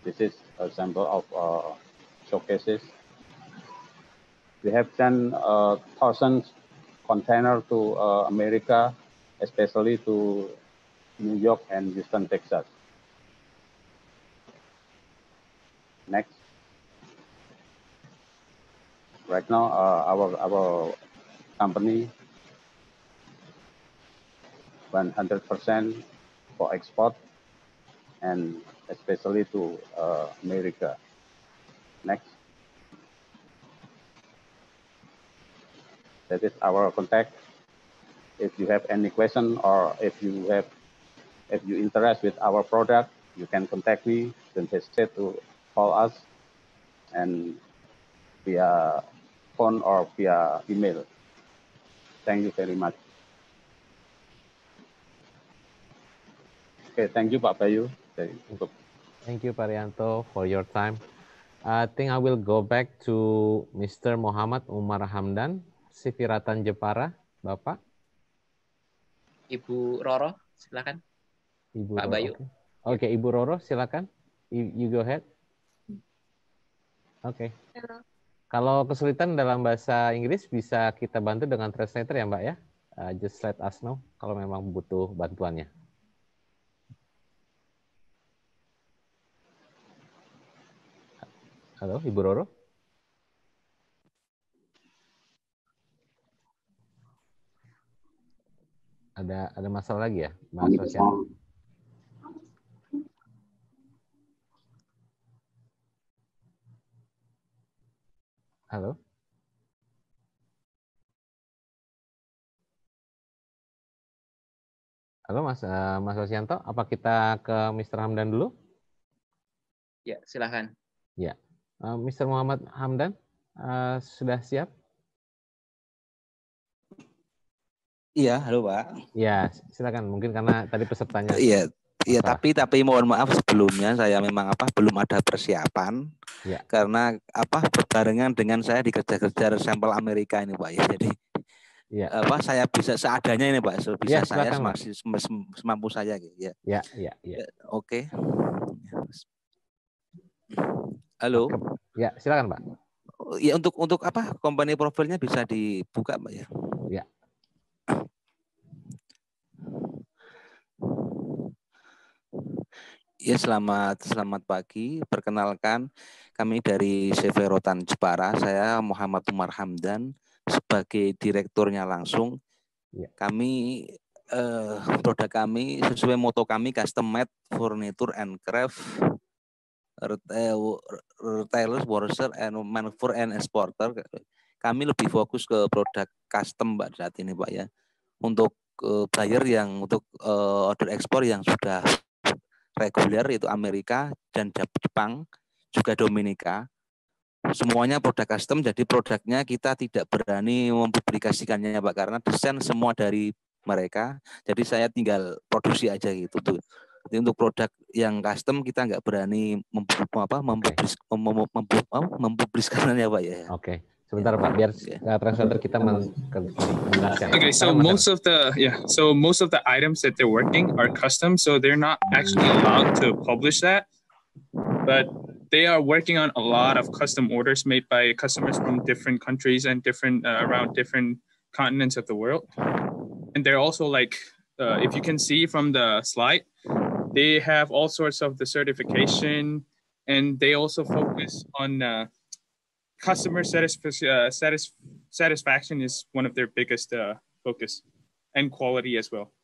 This is a sample of showcases. We have sent thousands containers to America, especially to New York and Houston, Texas. Next. Right now, our company 100% for export, and especially to America. Next. That is our contact. If you have any question, or if you interest with our product, you can contact me. Don't hesitate to call us, and via phone or via email. Thank you very much. Okay, thank you, Pak Bayu. Thank you, Pak Rianto, for your time. I think I will go back to Mr. Muhammad Umar Hamdan, Siviratan Jepara, Bapak. Ibu Roro, silakan. Ibu Pak Roro, Bayu. Oke, Ibu Roro, silakan. You go ahead. Oke. Kalau kesulitan dalam bahasa Inggris bisa kita bantu dengan translator ya, Mbak ya. Just let us know kalau memang butuh bantuannya. Halo, Ibu Roro. Ada masalah lagi ya, Mas Sosial? Halo. Halo Mas Sosianto, apa kita ke Mr. Hamdan dulu? Ya, silakan. Ya, Mr. Muhammad Hamdan, sudah siap? Iya, halo Pak. Ya, silakan. Mungkin karena tadi pesertanya. Iya, tapi mohon maaf sebelumnya saya memang belum ada persiapan. Ya. Karena berbarengan dengan saya dikejar-kejar sampel Amerika ini Pak ya. Jadi ya. Saya bisa seadanya ini Pak. Bisa ya, saya silakan, semampu saya gitu ya. Ya. Oke. Halo. Ya, silakan Pak. Ya untuk company profilnya bisa dibuka Pak ya. Ya. Ya, selamat pagi. Perkenalkan, kami dari Siviratan Jepara. Saya Muhammad Umar Hamdan sebagai direkturnya langsung. Ya. Kami produk kami sesuai moto kami, custom made furniture and craft, retailers, workshop, and manufacturer and exporter. Kami lebih fokus ke produk custom Pak saat ini Pak ya. Untuk buyer yang untuk order ekspor yang sudah reguler itu Amerika dan Jepang, juga Dominika. Semuanya produk custom, jadi produknya kita tidak berani mempublikasikannya Pak karena desain semua dari mereka. Jadi saya tinggal produksi aja gitu tuh. Jadi untuk produk yang custom kita nggak berani mempublikasikannya Pak ya. Oke. Sebentar Pak, biar translator kita menjelaskan. Okay, so most of the items that they're working are custom, so they're not actually allowed to publish that. But they are working on a lot of custom orders made by customers from different countries and different around different continents of the world. And they're also like, if you can see from the slide, they have all sorts of the certification, and they also focus on customer satisfaction is one of their biggest focus, and quality as well.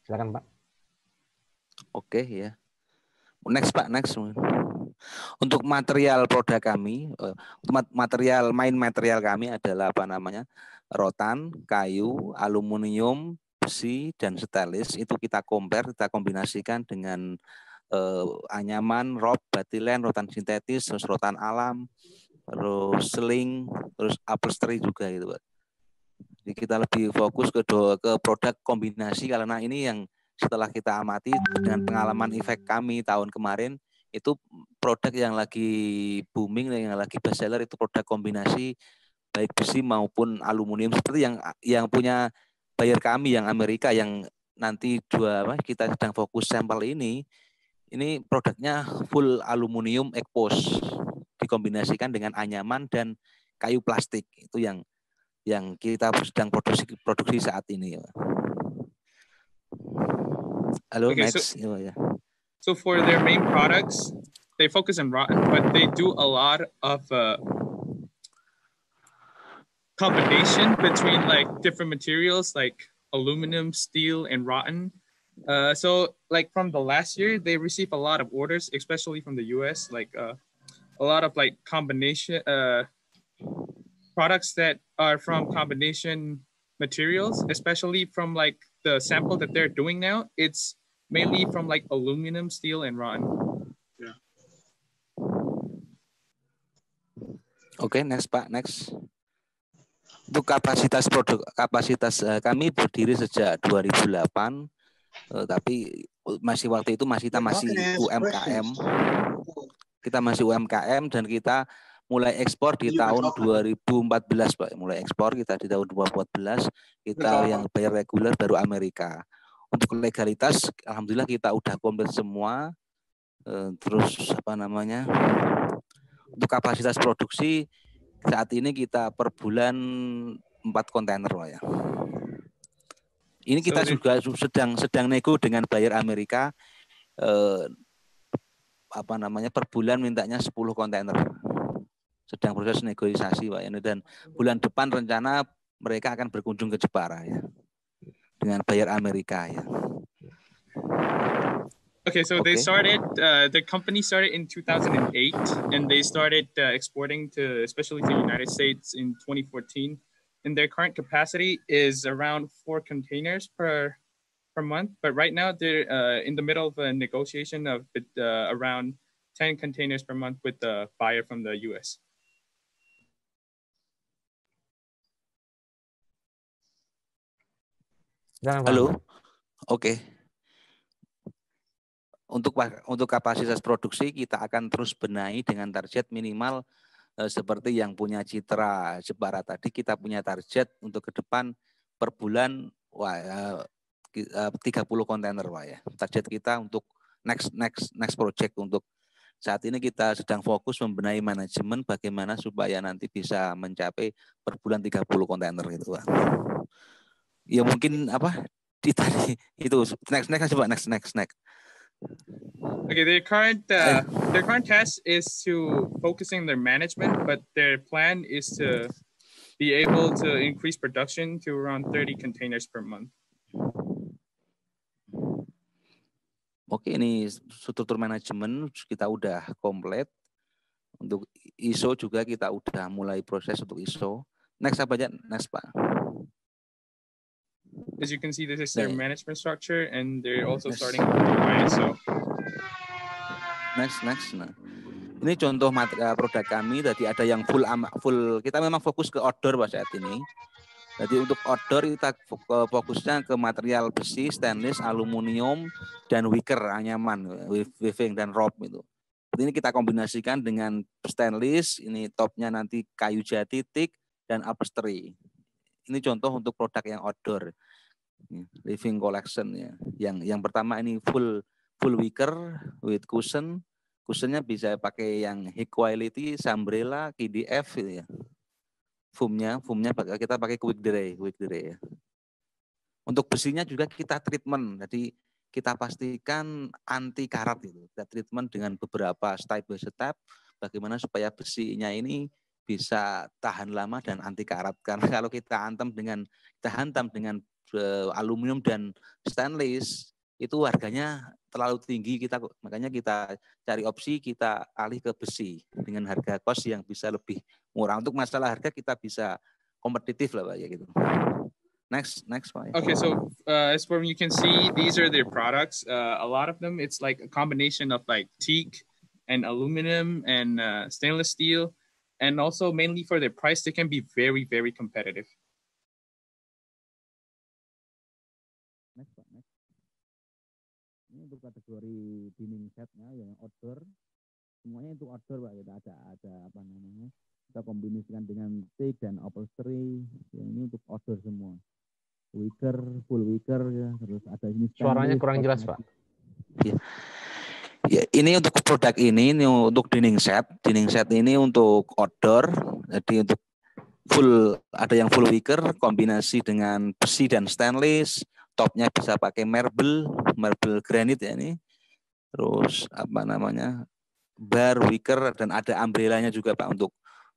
Silakan Pak. Oke ya. Next Pak, next. Untuk material produk kami, main material kami adalah apa namanya? Rotan, kayu, aluminium, besi dan stainless. Itu kita compare, kita kombinasikan dengan anyaman, rob, batilen, rotan sintetis, terus rotan alam, terus seling, terus upholstery juga gitu Pak. Jadi kita lebih fokus ke produk kombinasi karena ini yang setelah kita amati dengan pengalaman efek kami tahun kemarin, itu produk yang lagi booming, yang lagi best seller itu produk kombinasi baik besi maupun aluminium, seperti yang punya buyer kami yang Amerika yang nanti kita sedang fokus sampel ini produknya full aluminium expose dikombinasikan dengan anyaman dan kayu plastik. Itu yang kita sedang produksi saat ini. Halo, okay, next. So for their main products, they focus on rotten, but they do a lot of combination between like different materials like aluminum, steel, and rotten. So like from the last year, they received a lot of orders, especially from the US, like a lot of like combination products that are from combination materials, especially from like the sample that they're doing now. It's mainly from like aluminum, steel, and rotten. Yeah. Okay, next Pak, next. Untuk kapasitas kami berdiri sejak 2008, tapi waktu itu kita masih UMKM. Kita masih UMKM dan kita mulai ekspor di tahun 2014 Pak. Mulai ekspor kita di tahun 2014. Kita yang bayar reguler baru Amerika. Untuk legalitas, alhamdulillah kita udah komplit semua. Terus apa namanya? Untuk kapasitas produksi saat ini kita per bulan 4 kontainer Pak ya. Ini kita juga sedang nego dengan buyer Amerika. Per bulan mintanya 10 kontainer. Sedang proses negosiasi Pak ya. Dan bulan depan rencana mereka akan berkunjung ke Jepara ya. Dengan buyer Amerika ya. Okay, so they started, the company started in 2008 and they started exporting to, especially to the United States in 2014. And their current capacity is around 4 containers per month. But right now they're in the middle of a negotiation of around 10 containers per month with the buyer from the US. Halo, oke. Untuk kapasitas produksi kita akan terus benahi dengan target minimal seperti yang punya Citra Jepara tadi. Kita punya target untuk ke depan per bulan 30 kontainer ya. Target kita untuk next project. Untuk saat ini kita sedang fokus membenahi manajemen bagaimana supaya nanti bisa mencapai per bulan 30 kontainer gitu Pak. Ya mungkin itu next. Okay, their current task is to focusing their management, but their plan is to be able to increase production to around 30 containers per month. Oke, ini struktur manajemen kita udah komplit. Untuk ISO juga kita udah mulai proses untuk ISO. Next apa aja? Next, Pak. As you can see, this is their management structure, and they're also starting with ISO. Next. Nah, ini contoh produk kami. Tadi ada yang full. Kita memang fokus ke outdoor Pak saat ini. Jadi untuk outdoor kita fokusnya ke material besi, stainless, aluminium, dan wicker, anyaman, weaving dan rope itu. Ini kita kombinasikan dengan stainless, ini topnya nanti kayu jati, teak, dan upholstery. Ini contoh untuk produk yang outdoor, living collection ya. Yang pertama ini full wicker with cushion. Cushionnya bisa pakai yang high quality, Sambrella, KDF gitu ya. Foamnya kita pakai quick dry ya. Untuk besinya juga kita treatment, jadi kita pastikan anti karat itu. Kita treatment dengan beberapa step by step, bagaimana supaya besinya ini bisa tahan lama dan anti karat. Karena kalau kita hantam dengan aluminium dan stainless, itu harganya terlalu tinggi, makanya kita cari opsi, kita alih ke besi dengan harga cost yang bisa lebih murah. Untuk masalah harga kita bisa kompetitif lah Pak ya gitu. Next Pak. Okay, so as for you can see, these are their products. A lot of them, it's like a combination of like teak and aluminum and stainless steel, and also mainly for their price, they can be very, very competitive. Next Pak. Ini untuk kategori dining setnya yang outdoor, semuanya untuk outdoor Pak. Kita ada apa namanya? Kita kombinasikan dengan teak dan upholstery. Yang ini untuk outdoor semua. Wicker, full wicker ya, terus ada ini. Suaranya kurang jelas Pak. Ya, ini untuk produk ini untuk dining set. Dining set ini untuk outdoor. Jadi untuk full, ada yang full wicker kombinasi dengan besi dan stainless. Topnya bisa pakai marble granit ya ini. Terus apa namanya? Bar wicker dan ada umbrellanya juga Pak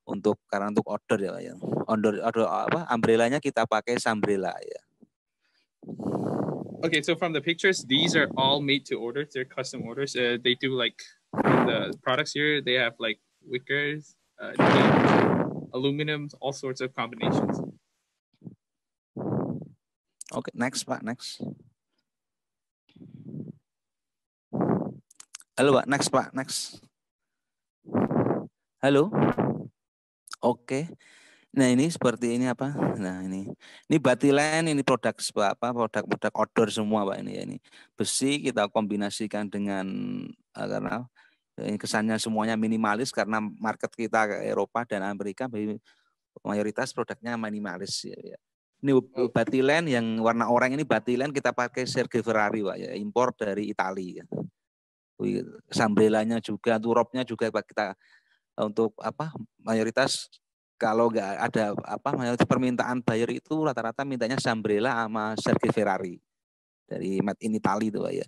untuk karena untuk outdoor ya Pak ya. Outdoor apa? Umbrellanya kita pakai Sambrella ya. Okay, so from the pictures, these are all made to order. They're custom orders. They do like the products here. They have like wickers, aluminum, all sorts of combinations. Okay, next Pak, next. Halo Pak, next Pak, next. Halo. Oke. Nah ini seperti ini apa? Nah ini Batyland, ini produk outdoor semua Pak ini ya ini. Besi kita kombinasikan dengan karena ini kesannya semuanya minimalis karena market kita ke Eropa dan Amerika mayoritas produknya minimalis ya. Ini Batyland yang warna oranye ini Batyland kita pakai Sergio Ferrari Pak ya, impor dari Italia. Sambrellanya juga, turupnya juga kita untuk apa? Mayoritas kalau nggak ada apa mayoritas permintaan buyer itu rata-rata mintanya Sambrella sama Sergio Ferrari dari made in Italy itu Pak ya.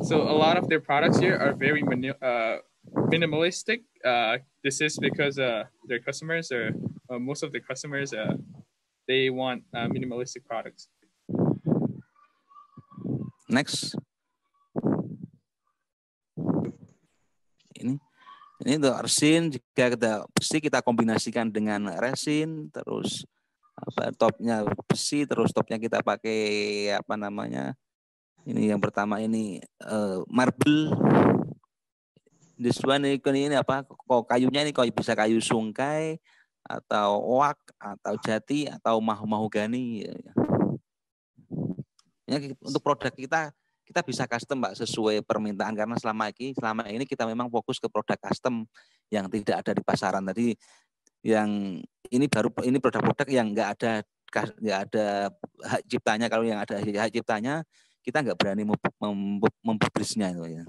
So a lot of their products here are very minimalistic. This is because their customers are most of the customers they want minimalistic products. Next. Ini untuk resin jika kita besi kita kombinasikan dengan resin, terus apa topnya besi, terus topnya kita pakai apa namanya? Ini yang pertama ini marble. This one ini apa? Kok kayunya ini kok bisa kayu sungkai atau oak atau jati atau mahogani. Ya, untuk produk kita bisa custom Mbak sesuai permintaan karena selama ini kita memang fokus ke produk custom yang tidak ada di pasaran. Tadi yang ini produk-produk yang nggak ada hak ciptanya. Kalau yang ada hak ciptanya kita nggak berani mempublisnya itu ya.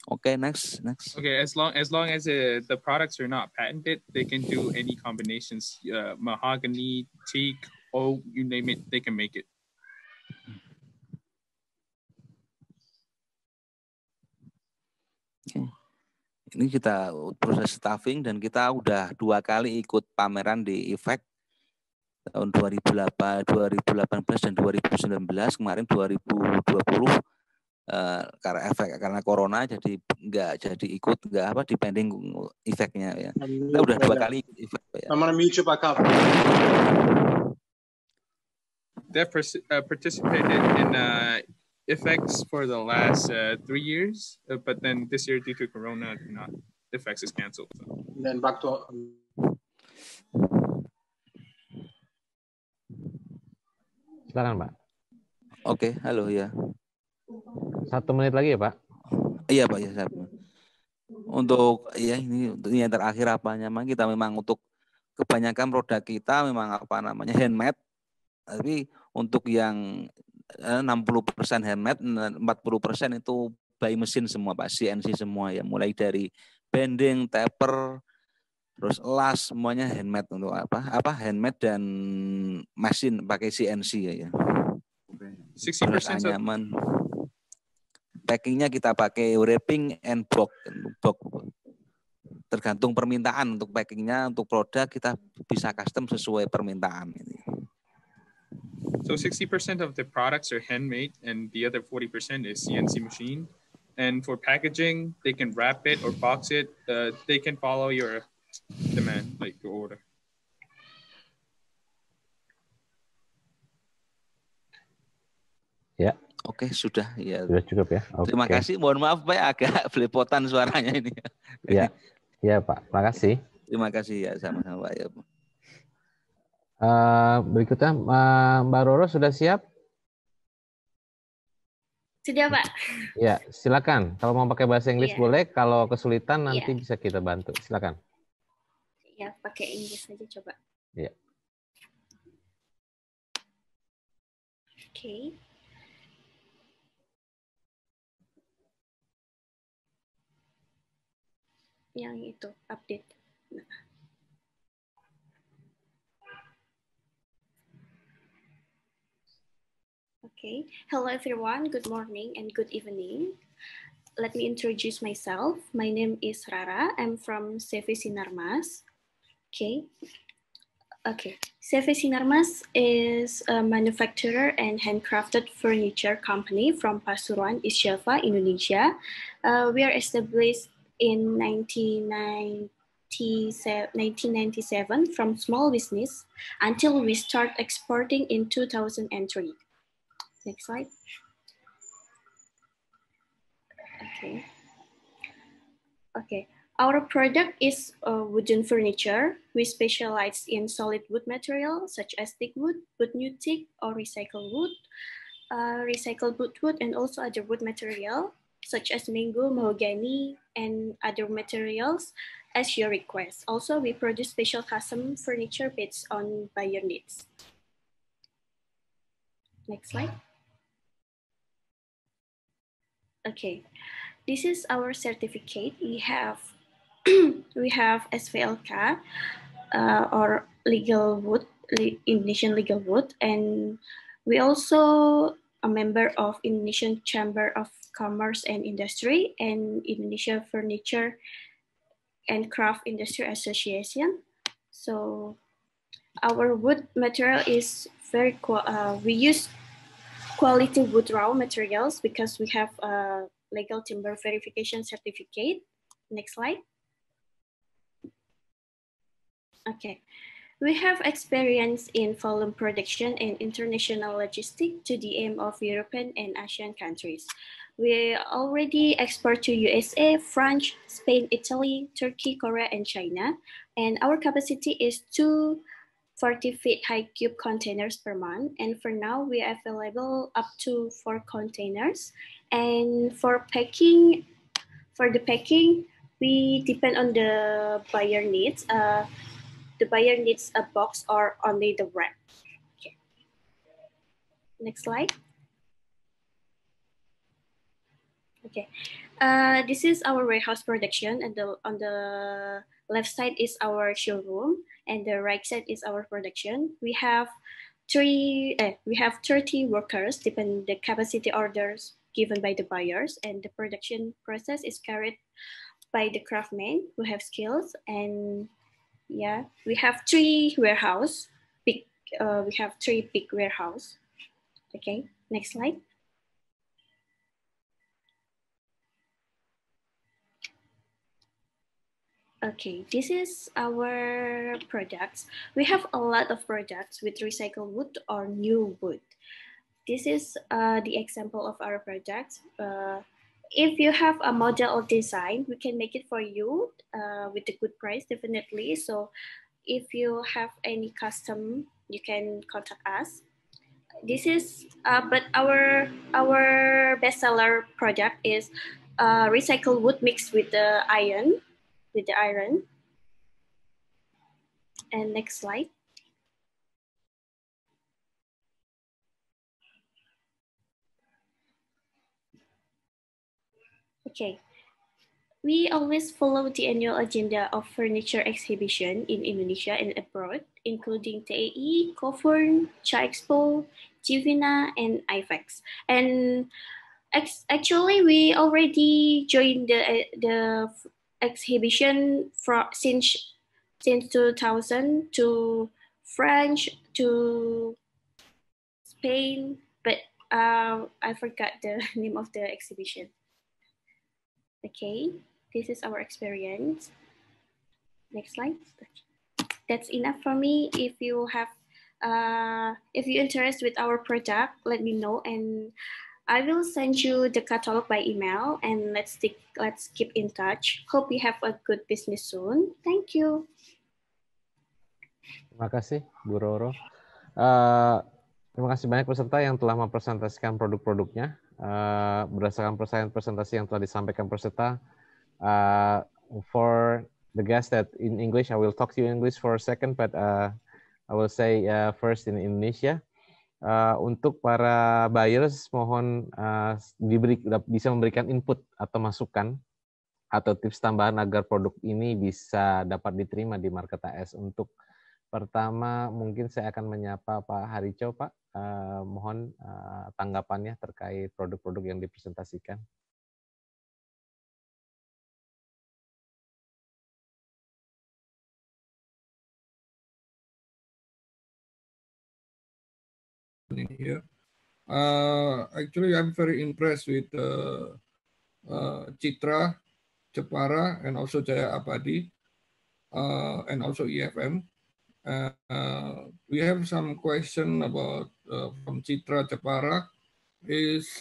Okay, next. Okay, as long as the products are not patented, they can do any combinations, mahogany, teak, oak, you name it, they can make it. Ini kita proses staffing dan kita udah 2 kali ikut pameran di IFEC tahun 2018 dan 2019. Kemarin 2020 karena corona jadi nggak jadi ikut depending IFEC-nya ya. Kita udah 2 kali ikut IFEC ya. They participated in IFEX for the last 3 years, but then this year due to Corona, IFEX is canceled. So. Then back to. Silakan Pak. Oke, halo ya. 1 menit lagi ya Pak? Iya Pak ya. Untuk ya ini yang terakhir memang kita memang untuk kebanyakan produk kita memang handmade, tapi untuk yang 60% handmade, 40% itu by mesin semua Pak, CNC semua ya, mulai dari bending, taper, terus las semuanya handmade untuk handmade dan mesin pakai CNC ya. 60% nyaman. Packingnya kita pakai wrapping and box. Tergantung permintaan untuk packingnya, untuk produk kita bisa custom sesuai permintaan ini. So 60% of the products are handmade and the other 40% is CNC machine. And for packaging, they can wrap it or box it. They can follow your demand, like your order. Ya. Oke, sudah ya. Sudah cukup ya. Okay. Terima kasih. Mohon maaf Pak, agak belepotan suaranya ini. Ya. Ya Pak, makasih. Terima kasih ya, sama-sama ya. Berikutnya Mbak Roro sudah siap? Sudah Pak. Ya, silakan. Kalau mau pakai bahasa Inggris boleh, kalau kesulitan nanti bisa kita bantu. Silakan. Ya, pakai Inggris saja coba. Ya. Okay. Yang itu update. Nah. Okay. Hello everyone. Good morning and good evening. Let me introduce myself. My name is Rara. I'm from CV Sinarmas. Okay. CV Sinarmas is a manufacturer and handcrafted furniture company from Pasuruan, East Java, Indonesia. We are established in 1997 from small business until we start exporting in 2003. Next slide. Okay. Our product is wooden furniture. We specialize in solid wood material such as teak wood, wood new teak, or recycled wood, and also other wood material such as mango, mahogany, and other materials as your request. Also, we produce special custom furniture based on buyer needs. Next slide. Okay, this is our certificate. We have SVLK or legal wood, Indonesian legal wood, and we also a member of Indonesian Chamber of Commerce and Industry and Indonesia Furniture and Craft Industry Association. So our wood material is very we use quality wood raw materials because we have a legal timber verification certificate. Next slide. Okay. We have experience in volume production and international logistics to the aim of European and Asian countries. We already export to USA, France, Spain, Italy, Turkey, Korea, and China. And our capacity is 240 feet high cube containers per month. And for now, we are available up to 4 containers. And for the packing, we depend on the buyer needs. The buyer needs a box or only the wrap. Okay. Next slide. Okay. This is our warehouse production, and on the left side is our showroom, and the right side is our production. We have 30 workers, depending the capacity orders given by the buyers, and the production process is carried by the craftsmen who have skills. And yeah, we have three warehouse. We have three big warehouse. Okay, next slide. Okay, this is our products. We have a lot of products with recycled wood or new wood. This is the example of our products. If you have a model or design, we can make it for you with a good price, definitely. So if you have any custom, you can contact us. This is, but our bestseller product is recycled wood mixed with the iron. And next slide. Okay, we always follow the annual agenda of furniture exhibition in Indonesia and abroad, including TAE, Cofurn, Cha Expo, Jivina, and IFEX. And actually, we already joined the exhibition since 2000 to French, to Spain, but I forgot the name of the exhibition. Okay, this is our experience. Next slide. That's enough for me. If you have, if you're interested with our product, let me know, and I will send you the catalog by email. And let's keep in touch. Hope you have a good business soon. Thank you. Terima kasih, Bu Roro. Terima kasih banyak peserta yang telah mempresentasikan produk-produknya. Berdasarkan presentasi yang telah disampaikan peserta, for the guests that in English, I will talk to you in English for a second, but I will say first in Indonesia. Untuk para buyers, mohon bisa memberikan input atau masukan atau tips tambahan agar produk ini bisa dapat diterima di market AS. Untuk pertama, mungkin saya akan menyapa Pak Harico, Pak. Mohon tanggapannya terkait produk-produk yang dipresentasikan. Here, actually, I'm very impressed with Citra, Jepara, and also Jaya Abadi, and also EFM. We have some question about from Citra Jepara. Is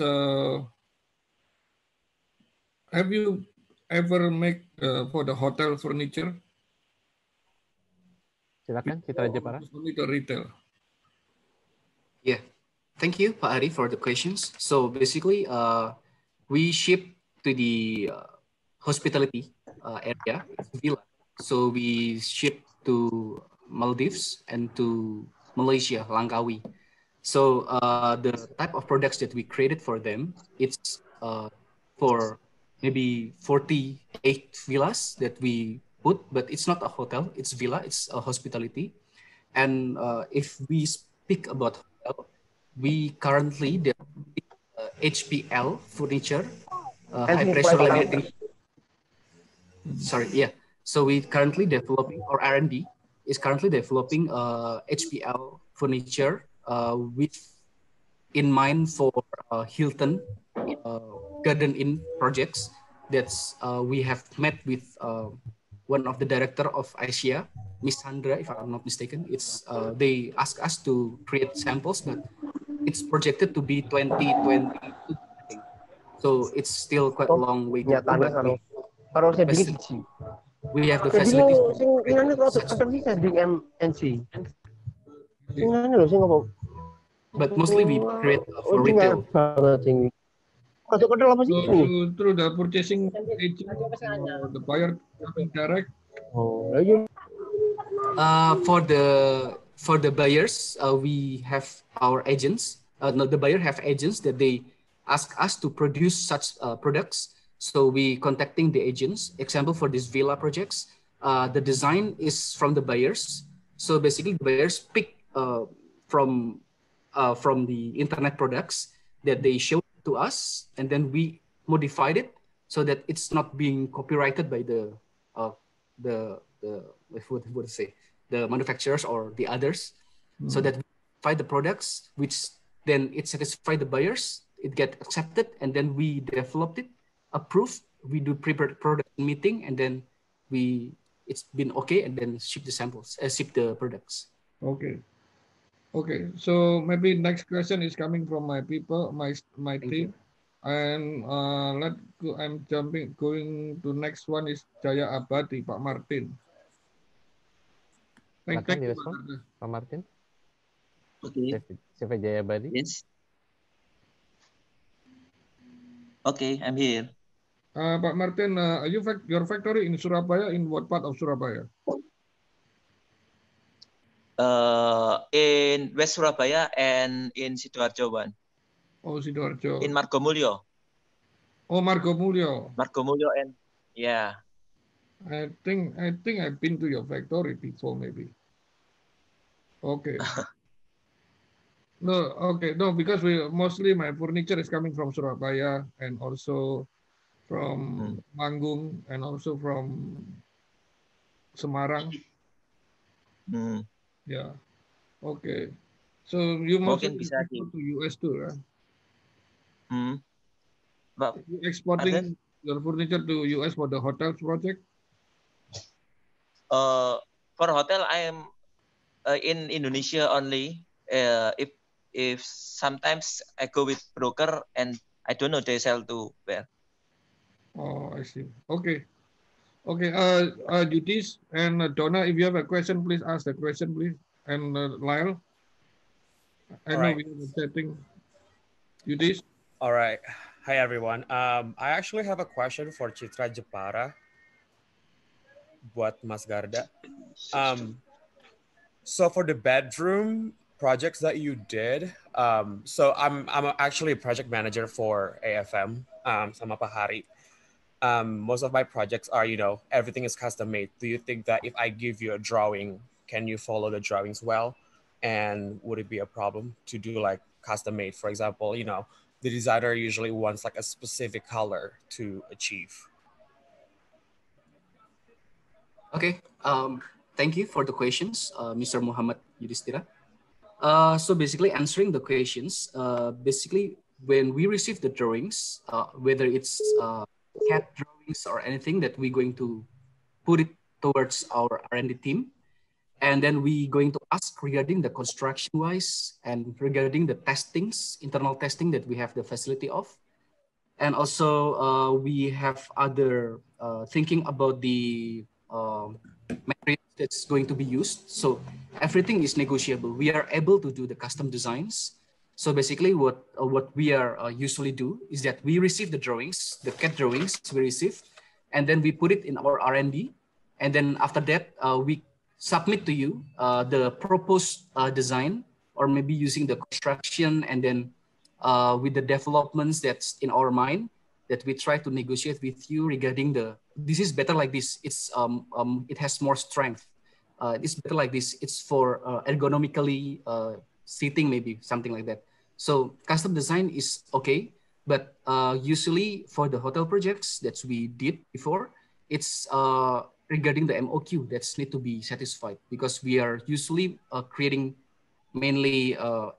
have you ever make for the hotel furniture? Silakan, Citra Jepara. Only the retail. Yeah, thank you, Pak Ari, for the questions. So basically, we ship to the hospitality area, villa. So we ship to Maldives and to Malaysia, Langkawi. So the type of products that we created for them, it's for maybe 48 villas that we put, but it's not a hotel, it's villa, it's a hospitality. And if we speak about hotel, we currently develop HPL furniture, high pressure laminating. Sorry, yeah. So we currently developing, or R&D is currently developing HPL furniture with in mind for Hilton Garden Inn projects. That's we have met with one of the director of Asia, Miss Sandra, if I'm not mistaken. It's they asked us to create samples, but it's projected to be 2022. So it's still quite a long way to go. We have the facilities. But mostly we create for retail. Through the purchasing agent, the buyer coming direct. For the buyers, we have our agents. No, the buyer have agents that they ask us to produce such products. So we contacting the agents. Example for these villa projects, the design is from the buyers. So basically, the buyers pick from the internet products that they show to us, and then we modified it so that it's not being copyrighted by the what to say, the manufacturers or the others, so that we find the products which then it satisfy the buyers, it get accepted, and then we developed it, approved, we do pre-product meeting, and then it's been okay, and then ship the samples, ship the products. Okay. Okay, so maybe next question is coming from my people, my team, and I'm going to next one is Jaya Abadi, Pak Martin. Thank you, Pak Martin. Okay. CV Jaya Abadi. Yes. Okay, I'm here. Pak Martin, your factory in Surabaya, in what part of Surabaya? In West Surabaya and in Sidoarjo one. Oh, Sidoarjo. In Margomulyo. Oh, Margomulyo. Margomulyo and yeah. I think I've been to your factory before, maybe. Okay. No, because mostly my furniture is coming from Surabaya and also from Manggung and also from Semarang. Yeah. Okay. So you mostly export to US too, right? But you exporting your furniture to US for the hotels project? For hotel, I am in Indonesia only. If sometimes I go with broker and I don't know they sell to where. Oh, I see. Okay. Okay. Judis and Donna, if you have a question, please ask the question, please. And Lyle, I know we have a setting. Judis. All right. Hi everyone. I actually have a question for Citra Jepara. Buat Mas Garda. So for the bedroom projects that you did, so I'm actually a project manager for AFM, sama Pak Hari. Most of my projects are, everything is custom made. Do you think that if I give you a drawing, can you follow the drawings well? And would it be a problem to do like custom made? For example, the designer usually wants like a specific color to achieve. Okay, thank you for the questions, Mr. Muhammad Yudhistira. So basically answering the questions, basically when we receive the drawings, whether it's CAD drawings or anything, that we're going to put it towards our R&D team. And then we going to ask regarding the construction wise and regarding the testings, internal testing that we have the facility of. And also we have other thinking about the materials that's going to be used. So everything is negotiable. We are able to do the custom designs. So basically what we are usually do is that we receive the drawings, the CAD drawings we receive, and then we put it in our R&D. And then after that, we submit to you the proposed design, or maybe using the construction, and then with the developments that's in our mind, that we try to negotiate with you regarding this is better like this. It's it has more strength. It's better like this. It's for ergonomically seating, maybe something like that. So custom design is okay, but usually for the hotel projects that we did before, it's regarding the MOQ that's need to be satisfied, because we are usually creating mainly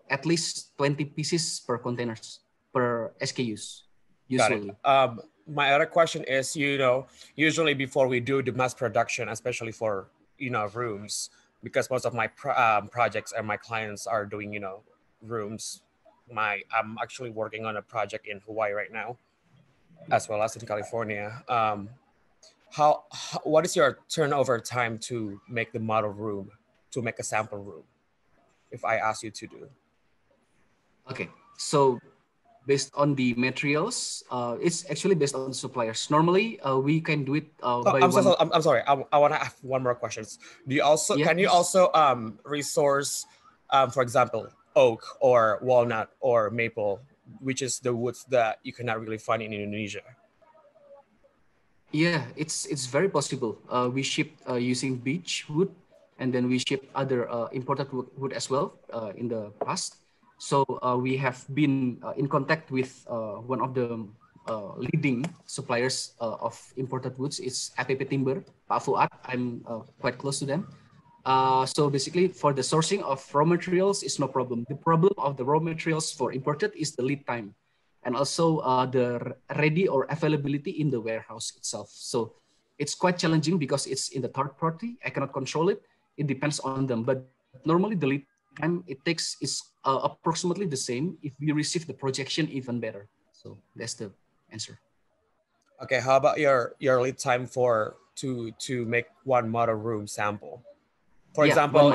at least 20 pieces per containers per SKUs. Usually. Got it. My other question is, usually before we do the mass production, especially for rooms, because most of my projects and my clients are doing rooms. I'm actually working on a project in Hawaii right now, as well as in California. What is your turnover time to make the model room, to make a sample room, if I ask you to do? Okay, so based on the materials, it's actually based on suppliers. Normally, we can do it by I'm sorry. I want to ask one more question. Do you also can you also resource, for example, oak or walnut or maple, which is the woods that you cannot really find in Indonesia? Yeah, it's very possible. We ship using beech wood, and then we ship other imported wood as well in the past. So we have been in contact with one of the leading suppliers of imported woods is APP Timber, Pak Fuad. I'm quite close to them. So basically, for the sourcing of raw materials is no problem. The problem of the raw materials for imported is the lead time, and also the ready or availability in the warehouse itself. So it's quite challenging because it's in the third party. I cannot control it. It depends on them. But normally the lead time it takes is approximately the same. If we receive the projection, even better. So that's the answer. Okay, how about your lead time to make one model room sample? For example,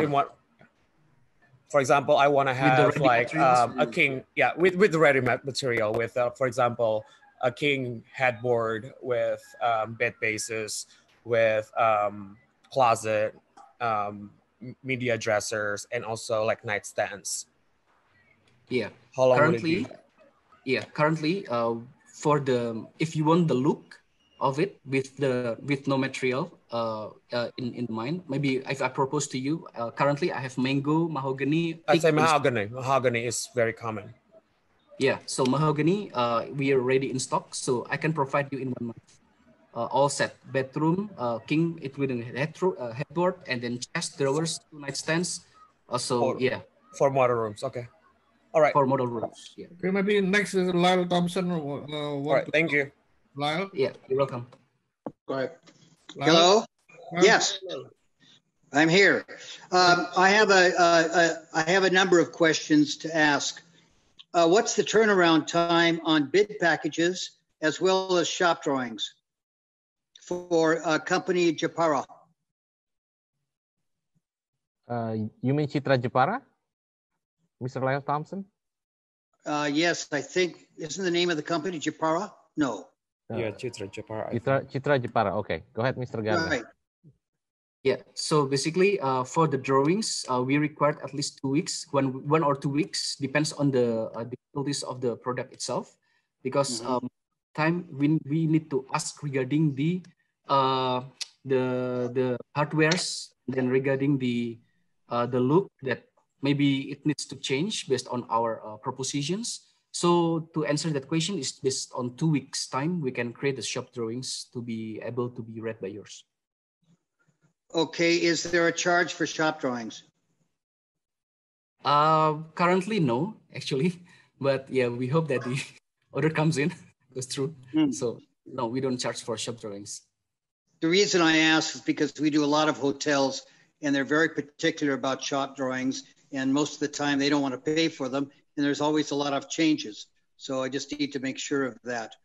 I want to have like a king, with the ready material, with for example, a king headboard with bed bases, with closet, media dressers, and also like nightstands. Yeah. How long currently, would it be? Yeah, currently, for the if you want the look of it with no material in mind, maybe if I propose to you, currently I have mango, mahogany. I'd say mahogany. Mahogany is very common. Yeah, so mahogany, we are already in stock, so I can provide you in 1 month. All set, bedroom, king, it with a headboard, and then chest, drawers, 2 nightstands. Also, for model rooms. Okay. All right. For model rooms. Yeah. Okay, maybe next is Lyle Thompson. All right. Thank you. Lyle. Yeah, you're welcome. Go ahead. Hello. Yes, I'm here. I have a number of questions to ask. What's the turnaround time on bid packages as well as shop drawings for company Jepara? You mean Citra Jepara, Mr. Lyle Thompson? Yes, I think, isn't the name of the company Jepara? No. Yeah, Citra Jepara. Citra Jepara. Okay, go ahead, Mr. Garda. Right. Yeah, so basically for the drawings, we required at least 2 weeks, one or 2 weeks, depends on the difficulties of the product itself, because time we need to ask regarding the hardwares, then regarding the look that maybe it needs to change based on our propositions. So to answer that question is based on 2 weeks time, we can create the shop drawings to be able to be read by yours. Okay, is there a charge for shop drawings? Currently, no, actually, but yeah, we hope that the order comes in, goes through. So no, we don't charge for shop drawings. The reason I ask is because we do a lot of hotels and they're very particular about shop drawings, and most of the time they don't want to pay for them, and there's always a lot of changes. So I just need to make sure of that.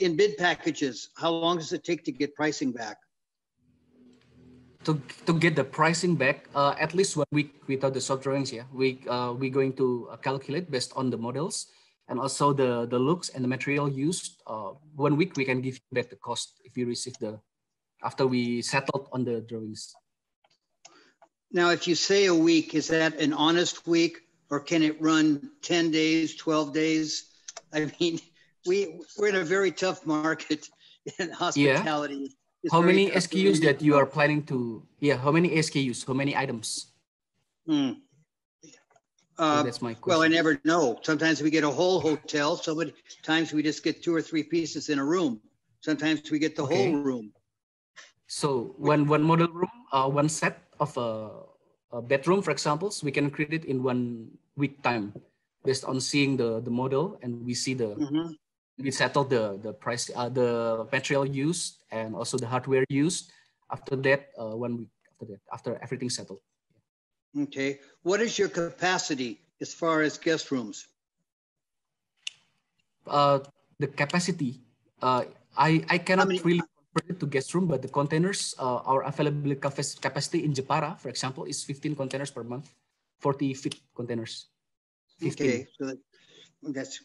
In bid packages, how long does it take to get pricing back? To get the pricing back, at least 1 week without the shop drawings. Yeah, we're going to calculate based on the models and also the looks and the material used. 1 week we can give you back the cost if you receive after we settled on the drawings. Now, if you say a week, is that an honest week, or can it run 10 days, 12 days? I mean, we're in a very tough market in hospitality. Yeah. How many SKUs that you are planning to? Yeah, how many SKUs? How many items? So that's my question. Well, I never know. Sometimes we get a whole hotel. Sometimes we just get 2 or 3 pieces in a room. Sometimes we get the whole room. So one model room, one set of a bedroom, for example, so we can create it in 1 week time, based on seeing the model, and we see we settle the price, the material used, and also the hardware used. After that, 1 week after everything settled. Okay. What is your capacity as far as guest rooms? The capacity, I cannot really convert it to guest room, but the containers, our available capacity in Jepara, for example, is 15 containers per month, 40 feet containers. 15. Okay, so that's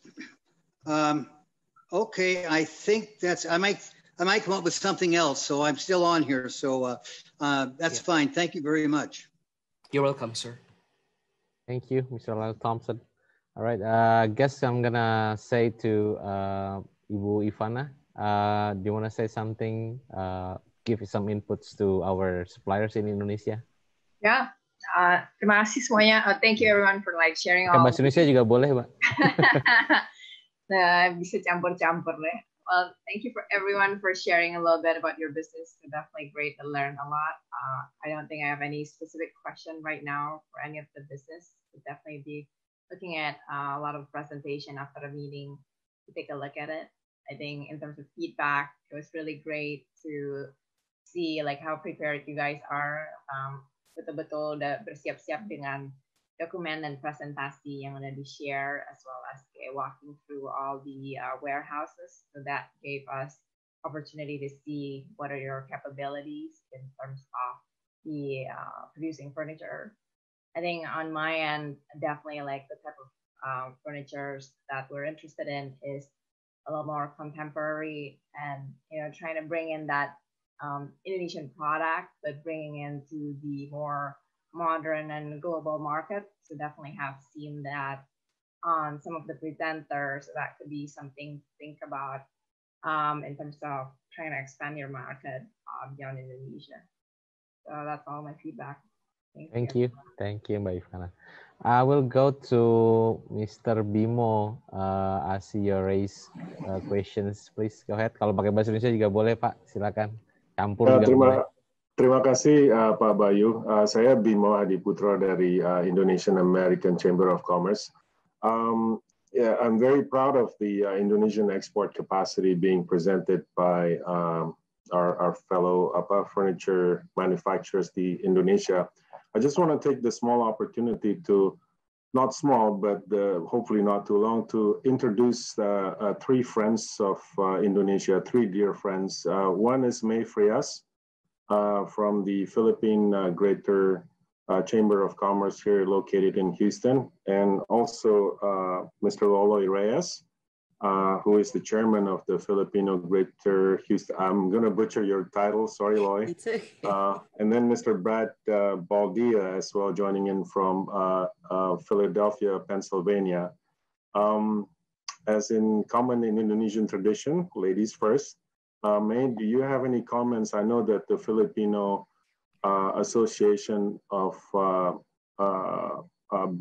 okay. I think I might come up with something else. So I'm still on here. So that's fine. Thank you very much. You're welcome, sir. Thank you, Mr. Lyle Thompson. All right, I guess I'm gonna say to Ibu Ivana, do you want to say something, give some inputs to our suppliers in Indonesia? Ya, terima kasih semuanya. Thank you everyone for sharing all. Bahasa Indonesia juga boleh, Mbak. Nah, bisa campur-campur deh. Well, thank you for everyone for sharing a little bit about your business. It's definitely great to learn a lot. I don't think I have any specific question right now for any of the business. We'll definitely be looking at a lot of presentation after the meeting to take a look at it. I think in terms of feedback, it was really great to see like how prepared you guys are. Betul-betul udah bersiap-siap dengan dokumen dan presentasi yang udah di-share, as well as walking through all the warehouses. So that gave us opportunity to see what are your capabilities in terms of the producing furniture. I think on my end, definitely like the type of furnitures that we're interested in is a lot more contemporary and, you know, trying to bring in that Indonesian product, but bringing into the more modern and global market. So definitely have seen that on some of the presenters. That could be something to think about in terms of trying to expand your market beyond Indonesia. So that's all my feedback. Thank you, Mbak Ivana. I will go to Mr. Bimo. I see your raise questions. Please go ahead. Kalau pakai bahasa Indonesia juga boleh, Pak. Silakan. Campur juga boleh. Terima kasih Pak Bayu. Saya Bimo Adiputra dari Indonesian American Chamber of Commerce. Yeah, I'm very proud of the Indonesian export capacity being presented by our fellow furniture manufacturers, the Indonesia. I just want to take the small opportunity to, not small, but hopefully not too long, to introduce three friends of Indonesia, three dear friends. One is May Frias from the Philippine Greater Chamber of Commerce here located in Houston, and also Mr. Loloy Reyes, who is the chairman of the Filipino Greater Houston. I'm going to butcher your title, sorry, Loy. It's okay. And then Mr. Brad Baldia as well, joining in from Philadelphia, Pennsylvania. As in common in Indonesian tradition, ladies first. May, do you have any comments? I know that the Filipino Association of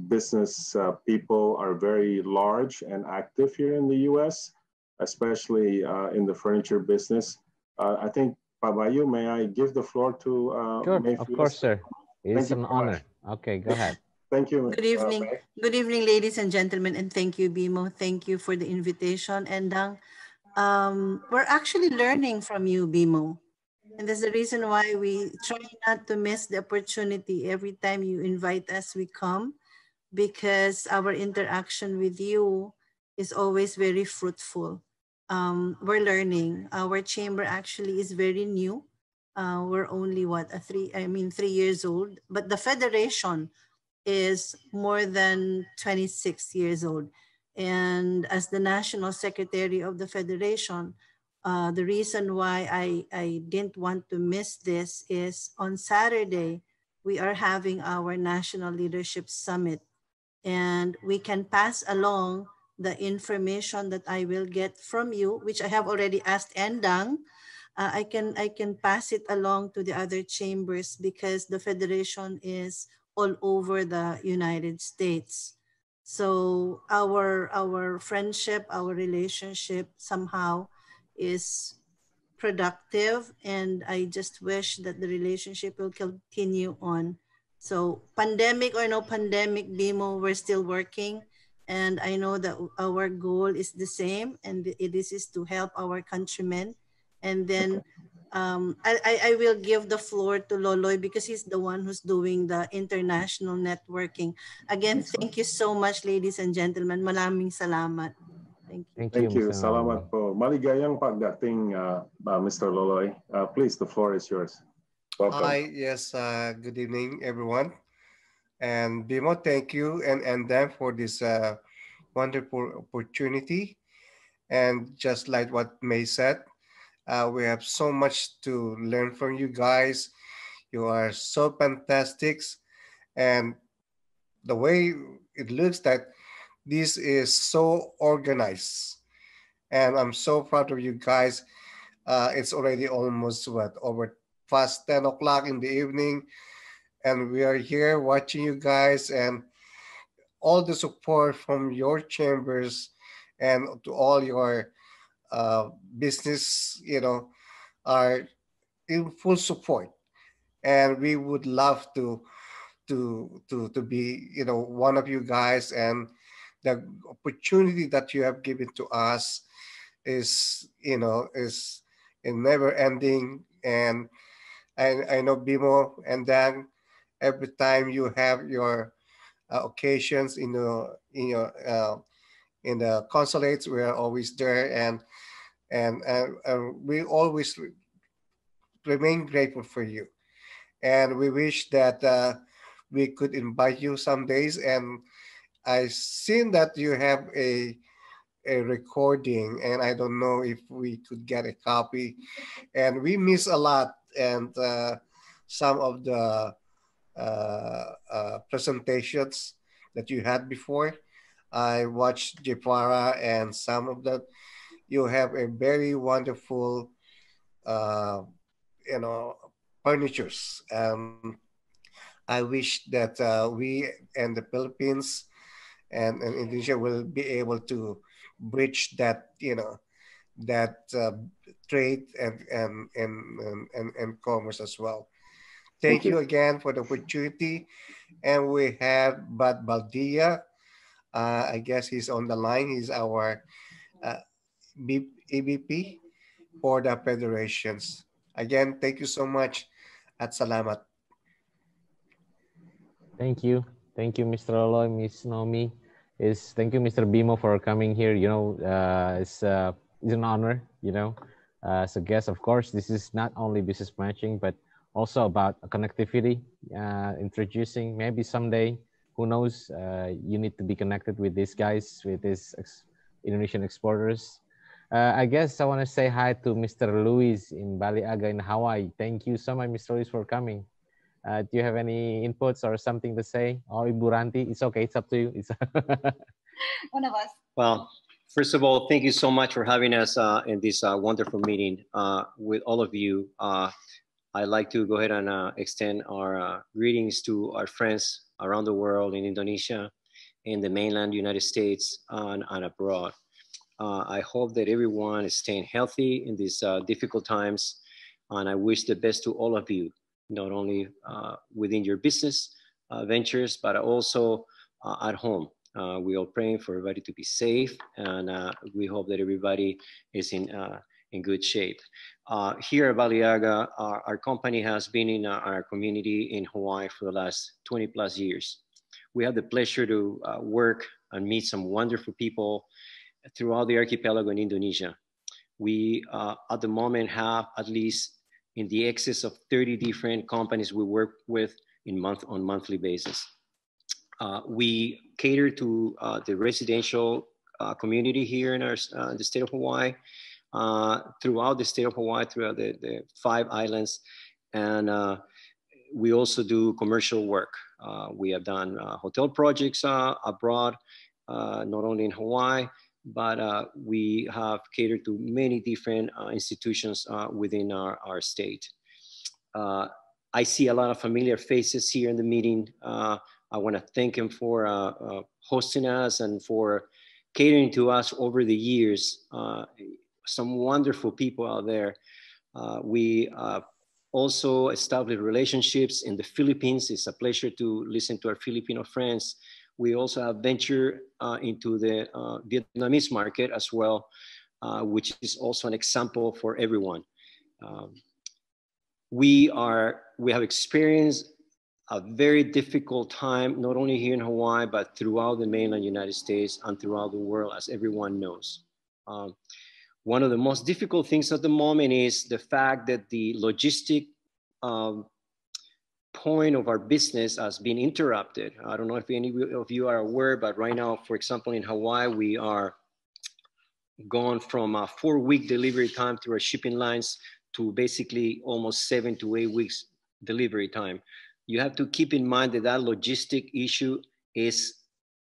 business people are very large and active here in the U.S., especially in the furniture business. I think, Pak Bayu, may I give the floor to Sure, May of Frias? course, sir. It's an Thank you so honor. much. Okay, go ahead. Thank you. Good evening. May. Good evening, ladies and gentlemen, and thank you, Bimo. Thank you for the invitation. And we're actually learning from you, Bimo. And that's the reason why we try not to miss the opportunity every time you invite us, we come, because our interaction with you is always very fruitful. We're learning. Our chamber actually is very new. We're only 3 years old, but the federation is more than 26 years old. And as the national secretary of the federation, the reason why I didn't want to miss this is on Saturday, we are having our National Leadership Summit, and we can pass along the information that I will get from you, which I have already asked Endang. I can pass it along to the other chambers because the federation is all over the United States. So our friendship, our relationship somehow is productive, and I just wish that the relationship will continue on. So pandemic or no pandemic, Bimo, we're still working, and I know that our goal is the same, and this is to help our countrymen. And then I will give the floor to Loloy because he's the one who's doing the international networking. Again, thank you so much, ladies and gentlemen. Maraming salamat. Thank you. Salamat po. Maligayang pagdating, Mr. Loloy. Please, the floor is yours. Welcome. Hi, yes, good evening, everyone. And Bimo, thank you and them for this wonderful opportunity. And just like what May said, we have so much to learn from you guys. You are so fantastic. And the way it looks that this is so organized. And I'm so proud of you guys. It's already almost over past 10 o'clock in the evening. And we are here watching you guys, and all the support from your chambers and to all your business, are in full support, and we would love to be, one of you guys, and the opportunity that you have given to us is never ending. And I know Bimo and Dan, every time you have your occasions in the consulates, we are always there, and we always remain grateful for you. And we wish that we could invite you some days. And I've seen that you have a recording, and I don't know if we could get a copy. And we miss a lot, and some of the presentations that you had before. I watched Jepara, and some of that. You have a very wonderful, furnitures. I wish that we and the Philippines and Indonesia will be able to bridge that, that trade and commerce as well. Thank you again for the opportunity. And we have Bad Baldia. I guess he's on the line. He's our EVP for the federations. Again, thank you so much at Salamat. Thank you, Mr. Aloy, Miss Nomi. Thank you, Mr. Bimo, for coming here. It's an honor. As a guest, of course. This is not only business matching, but also about connectivity. Introducing, maybe someday, who knows? You need to be connected with these guys, with these Indonesian exporters. I guess I want to say hi to Mr. Luis in Baliaga in Hawaii. Thank you so much, Mr. Luis, for coming. Do you have any inputs or something to say? Or Ibu Ranti? It's okay. It's up to you. One of us. Well, first of all, thank you so much for having us in this wonderful meeting with all of you. I'd like to go ahead and extend our greetings to our friends around the world in Indonesia, in the mainland United States, and abroad. I hope that everyone is staying healthy in these difficult times, and I wish the best to all of you, not only within your business ventures, but also at home. We are praying for everybody to be safe, and we hope that everybody is in good shape. Here at Baliaga, our company has been in our community in Hawaii for the last 20 plus years. We have the pleasure to work and meet some wonderful people throughout the archipelago in Indonesia. We, at the moment, have at least in the excess of 30 different companies we work with on monthly basis. We cater to the residential community here in the state of Hawaii, throughout the state of Hawaii, throughout the 5 islands. And we also do commercial work. We have done hotel projects abroad, not only in Hawaii, but we have catered to many different institutions within our state. I see a lot of familiar faces here in the meeting. I want to thank them for hosting us and for catering to us over the years. Some wonderful people out there. We also established relationships in the Philippines. It's a pleasure to listen to our Filipino friends. We also have ventured into the Vietnamese market as well, which is also an example for everyone. We have experienced a very difficult time, not only here in Hawaii, but throughout the mainland United States and throughout the world, as everyone knows. One of the most difficult things at the moment is the fact that the logistic point of our business has been interrupted. I don't know if any of you are aware, but right now, for example, in Hawaii, we are gone from a 4-week delivery time through our shipping lines to basically almost 7 to 8 weeks delivery time. You have to keep in mind that that logistic issue is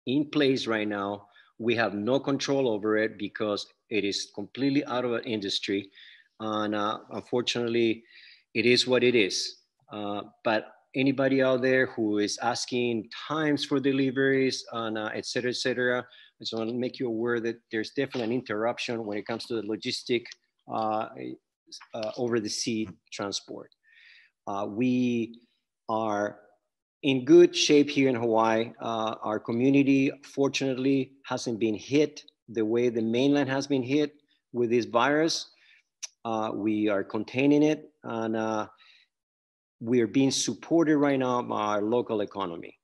in place right now. We have no control over it because it is completely out of our industry. And unfortunately, it is what it is. But anybody out there who is asking times for deliveries and et cetera, I just want to make you aware that there's definitely an interruption when it comes to the logistic over the sea transport. We are in good shape here in Hawaii. Our community, fortunately, hasn't been hit the way the mainland has been hit with this virus. We are containing it, and we are being supported right now by our local economy,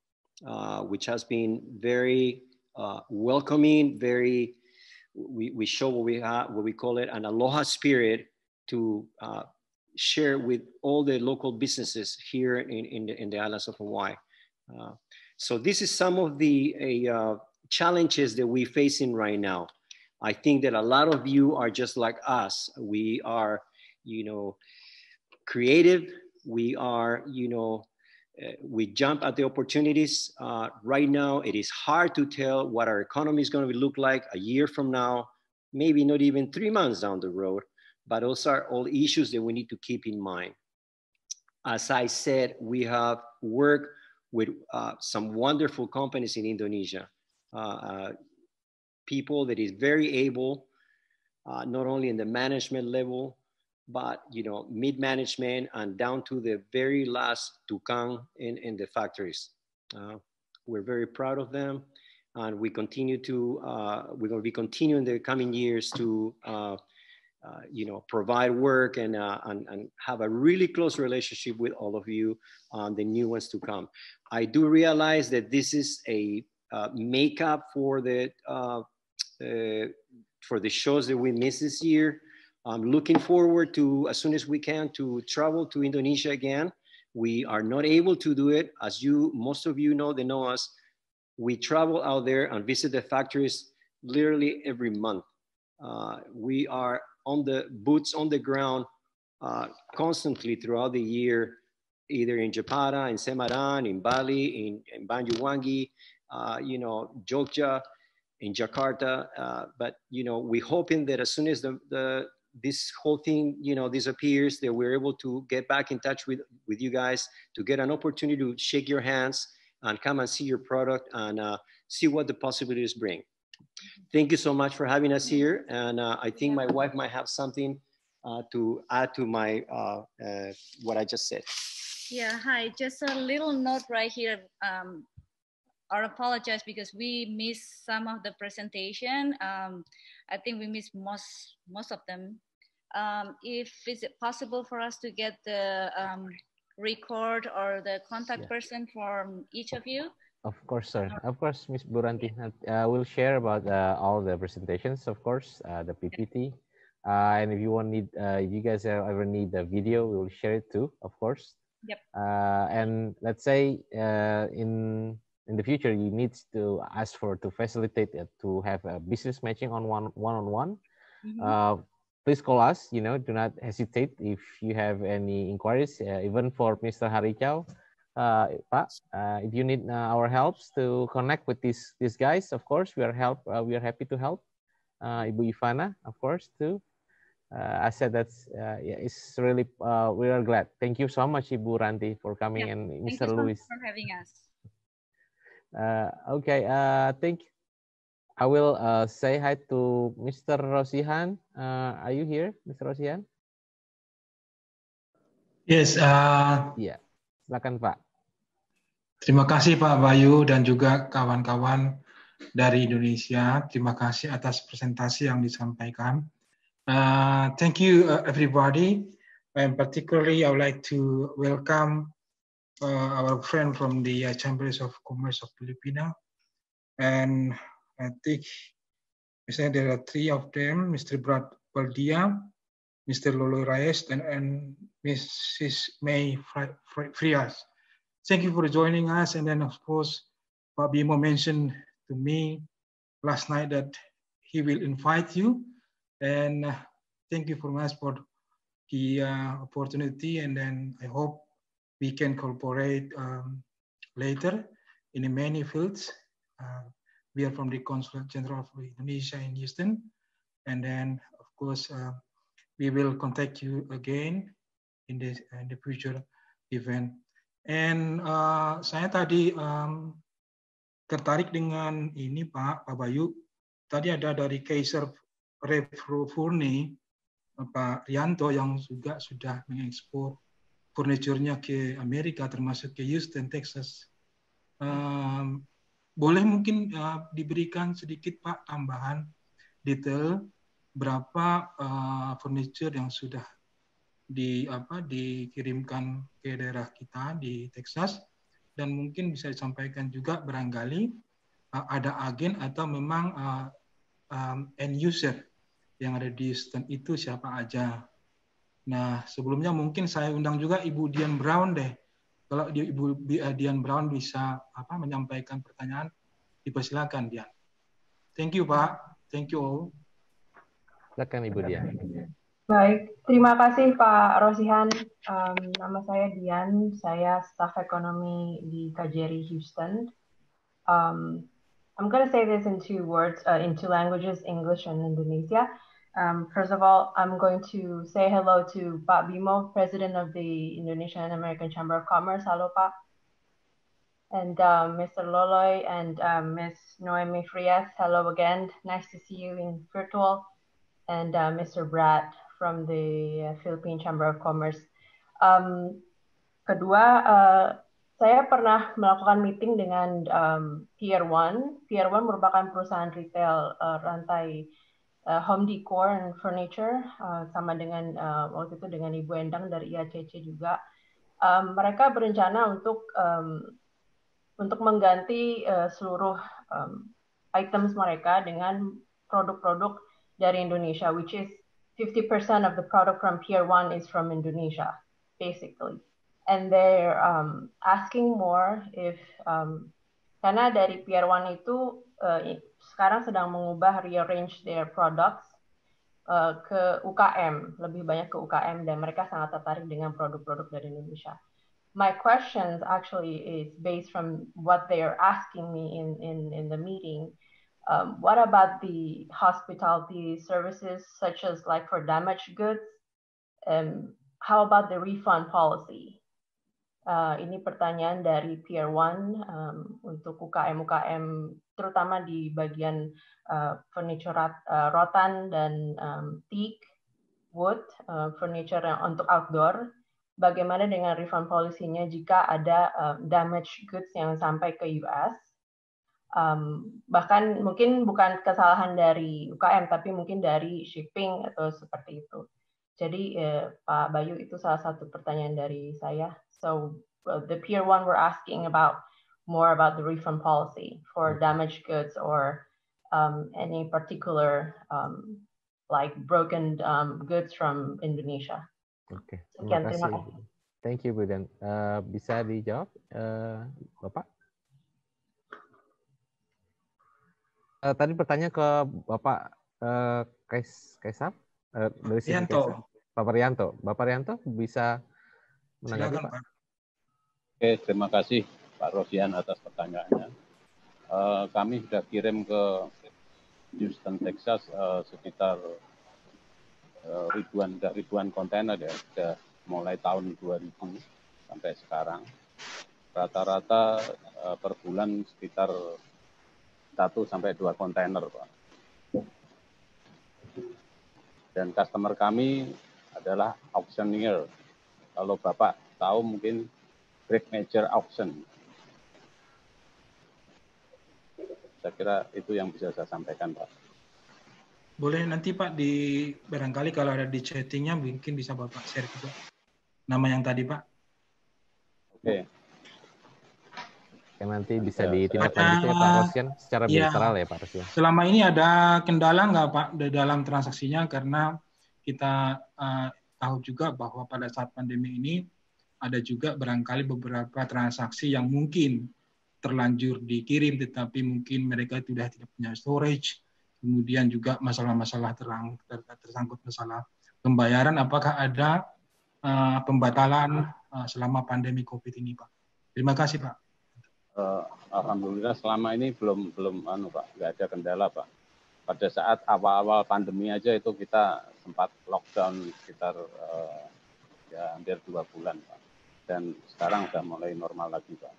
which has been very welcoming. We show what we have, what we call it, an aloha spirit to share with all the local businesses here in the islands of Hawaii. So this is some of the challenges that we're facing right now. I think that a lot of you are just like us. We are, creative. We are, we jump at the opportunities. Right now, it is hard to tell what our economy is going to look like a year from now, maybe not even 3 months down the road, but those are all issues that we need to keep in mind. As I said, we have worked with some wonderful companies in Indonesia, people that is very able, not only in the management level, but mid-management and down to the very last tukang in the factories. We're very proud of them, and we continue to we're going to be continuing the coming years to provide work and have a really close relationship with all of you on the new ones to come. I do realize that this is a makeup for the shows that we missed this year. I'm looking forward to, as soon as we can, to travel to Indonesia again. We are not able to do it. As most of you know, they know us. We travel out there and visit the factories literally every month. We are on the boots on the ground constantly throughout the year, either in Jepara, in Semarang, in Bali, in Banyuwangi, Jogja, in Jakarta. But we're hoping that as soon as this whole thing disappears, that we're able to get back in touch with you guys, to get an opportunity to shake your hands and come and see your product and see what the possibilities bring. Thank you so much for having us here. And I think my wife might have something to add to my what I just said. Yeah, hi, just a little note right here. I apologize because we missed some of the presentation. I think we missed most of them. If is it possible for us to get the record or the contact person from each of you? Of course, sir. Of course, Ms. Buranti. We'll share about all the presentations, of course, the PPT. And if you if you guys ever need the video, we will share it too, of course. Yep. And let's say in the future, you need to ask to facilitate it, to have a business matching on one-on-one. Please call us. Do not hesitate if you have any inquiries. Even for Mr. Haricao, Pak, if you need our helps to connect with these guys, of course, we are happy to help. Ibu Ivana, of course, too. I said that's it's really we are glad. Thank you so much, Ibu Ranti, for coming, and Mr. Luis. Thank you so much for having us. Okay, I think I will say hi to Mr. Rosihan. Are you here, Mr. Rosihan? Yes. Ya, silakan Pak. Terima kasih Pak Bayu dan juga kawan-kawan dari Indonesia. Terima kasih atas presentasi yang disampaikan. Thank you everybody, and particularly I would like to welcome our friend from the Chambers of Commerce of Filipina, and I think there are 3 of them: Mr. Brad Baldia, Mr. Lolo Reyes, and Mrs. May Frias. Thank you for joining us. And then, of course, Pak Bimo mentioned to me last night that he will invite you, and thank you very much for the opportunity. And then I hope we can cooperate later in many fields. We are from the Consulate General of Indonesia in Houston. And then, of course, we will contact you again in the future event. And saya tadi tertarik dengan ini Pak Bayu. Tadi ada dari Kaiser Fourni, Pak Rianto yang juga sudah mengekspor furniturnya ke Amerika, termasuk ke Houston, Texas. Boleh mungkin diberikan sedikit Pak tambahan detail berapa furniture yang sudah dikirimkan ke daerah kita di Texas, dan mungkin bisa disampaikan juga barangkali ada agen atau memang end user yang ada di Houston itu siapa aja. Nah, sebelumnya mungkin saya undang juga Ibu Dian Brown deh. Kalau Ibu Dian Brown bisa menyampaikan pertanyaan, dipersilakan Dian. Thank you Pak. Thank you all. Silakan Ibu Dian. Baik, terima kasih Pak Rosihan. Nama saya Dian, saya staf ekonomi di KJRI Houston. I'm going to say this in two words, in two languages, English and Indonesia. First of all, I'm going to say hello to Pak Bimo, President of the Indonesian and American Chamber of Commerce. Hello, Pak. And Mr. Loloy and Ms. Noemi Frias, hello again. Nice to see you in virtual. And Mr. Brad from the Philippine Chamber of Commerce. Kedua, saya pernah melakukan meeting dengan Pier One. Pier One merupakan perusahaan retail rantai home decor and furniture, sama dengan waktu itu dengan Ibu Endang dari IACC juga. Mereka berencana untuk mengganti seluruh items mereka dengan produk-produk dari Indonesia, which is 50% of the product from Pier One is from Indonesia, basically. And they're asking more if, karena dari Pier One itu sekarang sedang mengubah, rearrange their products ke UKM, lebih banyak ke UKM, dan mereka sangat tertarik dengan produk-produk dari Indonesia. My questions actually is based from what they are asking me in the meeting. What about the hospitality services, such as like for damaged goods? How about the refund policy? Ini pertanyaan dari Pier One untuk UKM-UKM, terutama di bagian furniture rotan dan teak, wood, furniture untuk outdoor. Bagaimana dengan refund policy-nya jika ada damaged goods yang sampai ke US? Bahkan mungkin bukan kesalahan dari UKM, tapi mungkin dari shipping atau seperti itu. Jadi Pak Bayu, itu salah satu pertanyaan dari saya. So the Pier One were asking more about the refund policy for damaged goods or any particular like broken goods from Indonesia. Oke, terima kasih. Thank you Bu Dan. Bisa dijawab Bapak? Tadi pertanyaan ke Bapak Kaisar dari sini. Bapak Rianto. Bapak Rianto bisa menanggapi Pak? Oke, terima kasih Pak Rosian atas pertanyaannya. Kami sudah kirim ke Houston, Texas sekitar ribuan kontainer ya, sudah mulai tahun 2000 sampai sekarang. Rata-rata per bulan sekitar 1 sampai 2 kontainer, Pak. Dan customer kami adalah auctioneer. Kalau Bapak tahu mungkin Great Major Auction. Saya kira itu yang bisa saya sampaikan, Pak. Boleh nanti Pak, barangkali kalau ada di chattingnya mungkin bisa Bapak share juga nama yang tadi, Pak. Oke. Nanti bisa ditindaklanjuti ya Pak Rosian secara bilateral ya Pak Rosian. Selama ini ada kendala nggak Pak dalam transaksinya, karena kita tahu juga bahwa pada saat pandemi ini ada juga barangkali beberapa transaksi yang mungkin terlanjur dikirim tetapi mungkin mereka tidak punya storage, kemudian juga masalah-masalah tersangkut masalah pembayaran. Apakah ada pembatalan selama pandemi COVID ini Pak? Terima kasih Pak. Alhamdulillah selama ini belum Pak, nggak ada kendala Pak. Pada saat awal-awal pandemi aja itu kita sempat lockdown sekitar ya hampir 2 bulan Pak. Dan sekarang sudah mulai normal lagi, Pak.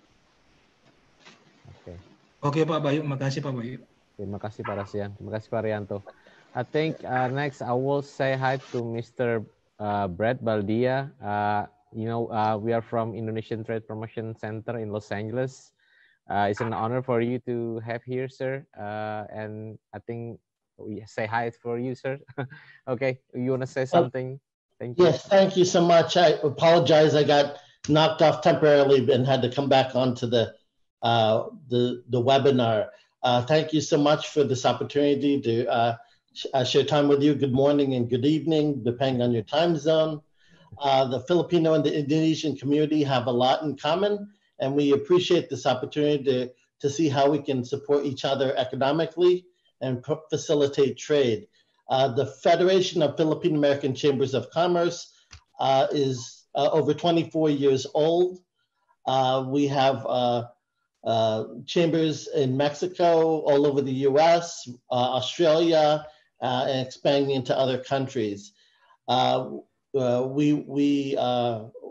Oke, Pak Bayu, makasih Pak Bayu. Terima kasih Pak Rasian, terima kasih Pak Rianto. I think next I will say hi to Mr. Brad Baldia. We are from Indonesian Trade Promotion Center in Los Angeles. It's an honor for you to have here, sir. And I think we say hi for you, sir. Okay, you want to say something? Thank you. Yes, thank you so much. I apologize. I got knocked off temporarily and had to come back onto the webinar. Thank you so much for this opportunity to share time with you. Good morning and good evening, depending on your time zone. The Filipino and the Indonesian community have a lot in common, and we appreciate this opportunity to see how we can support each other economically and facilitate trade. The Federation of Philippine American Chambers of Commerce is over 24 years old. We have chambers in Mexico, all over the US, Australia, and expanding into other countries. We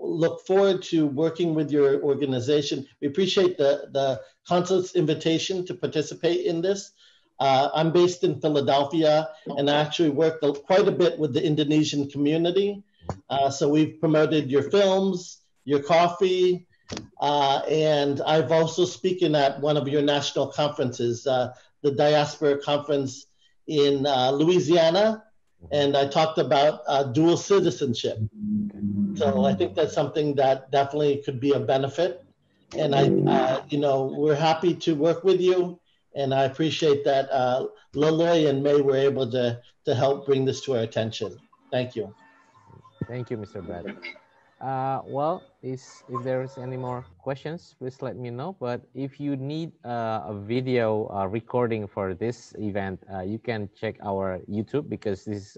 look forward to working with your organization. We appreciate the consulate's invitation to participate in this. I'm based in Philadelphia, and I actually work quite a bit with the Indonesian community. So we've promoted your films, your coffee, and I've also spoken at one of your national conferences, the Diaspora Conference in Louisiana, and I talked about dual citizenship. So I think that's something that definitely could be a benefit. And we're happy to work with you, and I appreciate that Loloy and May were able to help bring this to our attention. Thank you. Thank you, Mr. Brad. If there's any more questions, please let me know. But if you need a video recording for this event, you can check our YouTube, because this is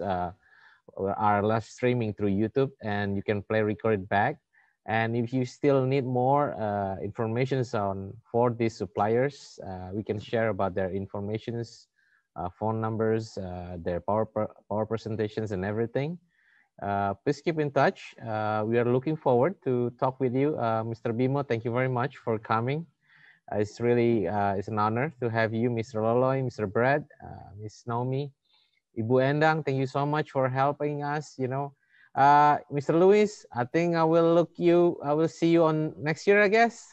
our live streaming through YouTube, and you can record it back. And if you still need more information for these suppliers, we can share about their informations, phone numbers, their power presentations, and everything. Please keep in touch. We are looking forward to talk with you. Mr. Bimo, thank you very much for coming. It's really it's an honor to have you, Mr. Loloy, Mr. Brad, Ms. Naomi, Ibu Endang. Thank you so much for helping us. Mr. Luis, I think I will see you on next year, I guess.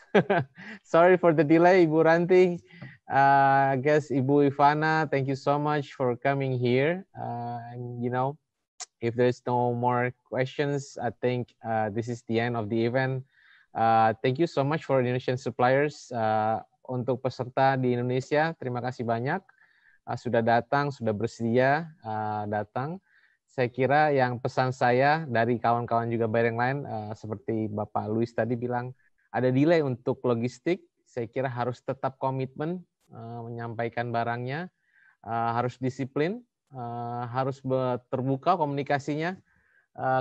Sorry for the delay, Ibu Ranti. I guess Ibu Ivana, thank you so much for coming here. If there's no more questions, I think this is the end of the event. Thank you so much for Indonesian suppliers. Untuk peserta di Indonesia, terima kasih banyak sudah datang, sudah bersedia datang. Saya kira yang pesan saya dari kawan-kawan juga yang lain, seperti Bapak Luis tadi bilang, ada delay untuk logistik. Saya kira harus tetap komitmen menyampaikan barangnya, harus disiplin. Harus terbuka komunikasinya.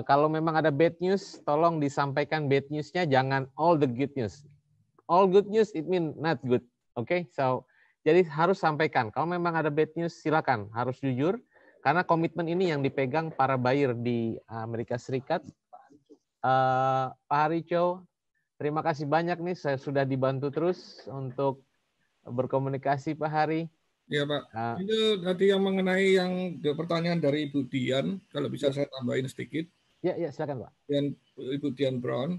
Kalau memang ada bad news, tolong disampaikan bad newsnya, jangan all the good news. All good news it mean not good. Okay, so jadi harus sampaikan. Kalau memang ada bad news, silakan, harus jujur, karena komitmen ini yang dipegang para buyer di Amerika Serikat. Pak Harico, terima kasih banyak nih, saya sudah dibantu terus untuk berkomunikasi Pak Hari. Ya Pak, itu tadi yang mengenai pertanyaan dari Ibu Dian, kalau bisa saya tambahin sedikit. Ya, silakan Pak. Dan Ibu Dian Brown,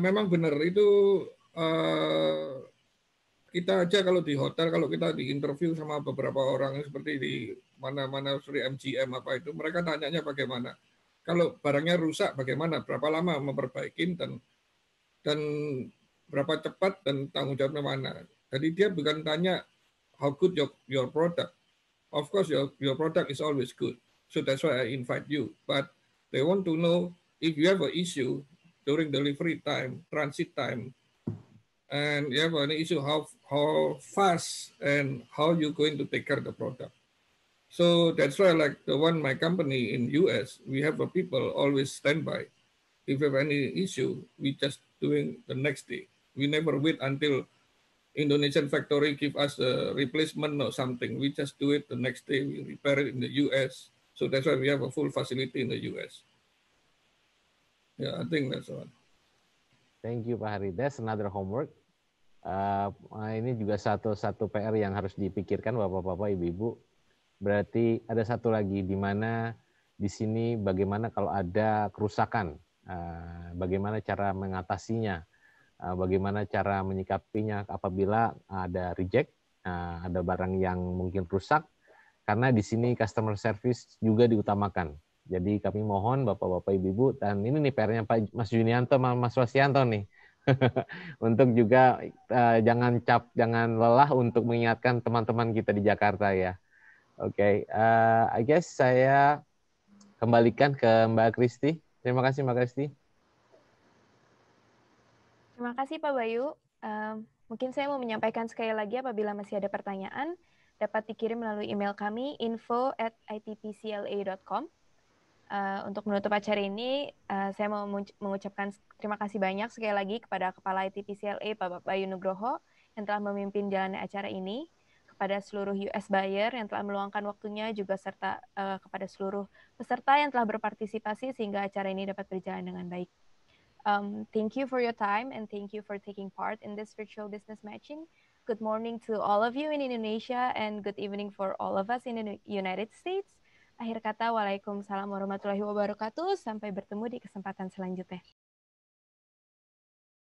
memang benar itu kita aja kalau di hotel, kalau kita di interview sama beberapa orang seperti di mana-mana MGM apa itu, mereka tanyanya bagaimana. Kalau barangnya rusak bagaimana, berapa lama memperbaikin dan berapa cepat dan tanggung jawabnya mana. Jadi dia bukan tanya how good your product. Of course, your product is always good. So that's why I invite you. But they want to know if you have an issue during delivery time, transit time, and you have an issue, how fast and how you're going to take care of the product. So that's why, like my company in US, we have people always stand by. If you have any issue, we just doing the next day. We never wait until Indonesian factory give us a replacement or something. We just do it the next day. We repair it in the US. So that's why we have a full facility in the US. Yeah, I think that's all. Thank you Pak Hari. That's another homework. Ini juga satu PR yang harus dipikirkan Bapak-bapak, Ibu-ibu. Berarti ada satu lagi di mana di sini bagaimana kalau ada kerusakan, bagaimana cara mengatasinya, bagaimana cara menyikapinya apabila ada reject, ada barang yang mungkin rusak, karena di sini customer service juga diutamakan. Jadi kami mohon Bapak-bapak, Ibu-ibu, dan ini nih PR-nya Pak Mas Junianto, Mas Wasianto nih, untuk juga jangan lelah untuk mengingatkan teman-teman kita di Jakarta ya. Oke, I guess saya kembalikan ke Mbak Kristi. Terima kasih Mbak Kristi. Terima kasih Pak Bayu. Mungkin saya mau menyampaikan sekali lagi apabila masih ada pertanyaan, dapat dikirim melalui email kami info@itpcla.com. Untuk menutup acara ini, saya mau mengucapkan terima kasih banyak sekali lagi kepada Kepala ITPCLA Bapak Bayu Nugroho yang telah memimpin jalannya acara ini, kepada seluruh US buyer yang telah meluangkan waktunya, juga serta kepada seluruh peserta yang telah berpartisipasi sehingga acara ini dapat berjalan dengan baik. Thank you for your time and thank you for taking part in this virtual business matching. Good morning to all of you in Indonesia and good evening for all of us in the United States. Akhir kata, waalaikumsalam warahmatullahi wabarakatuh. Sampai bertemu di kesempatan selanjutnya.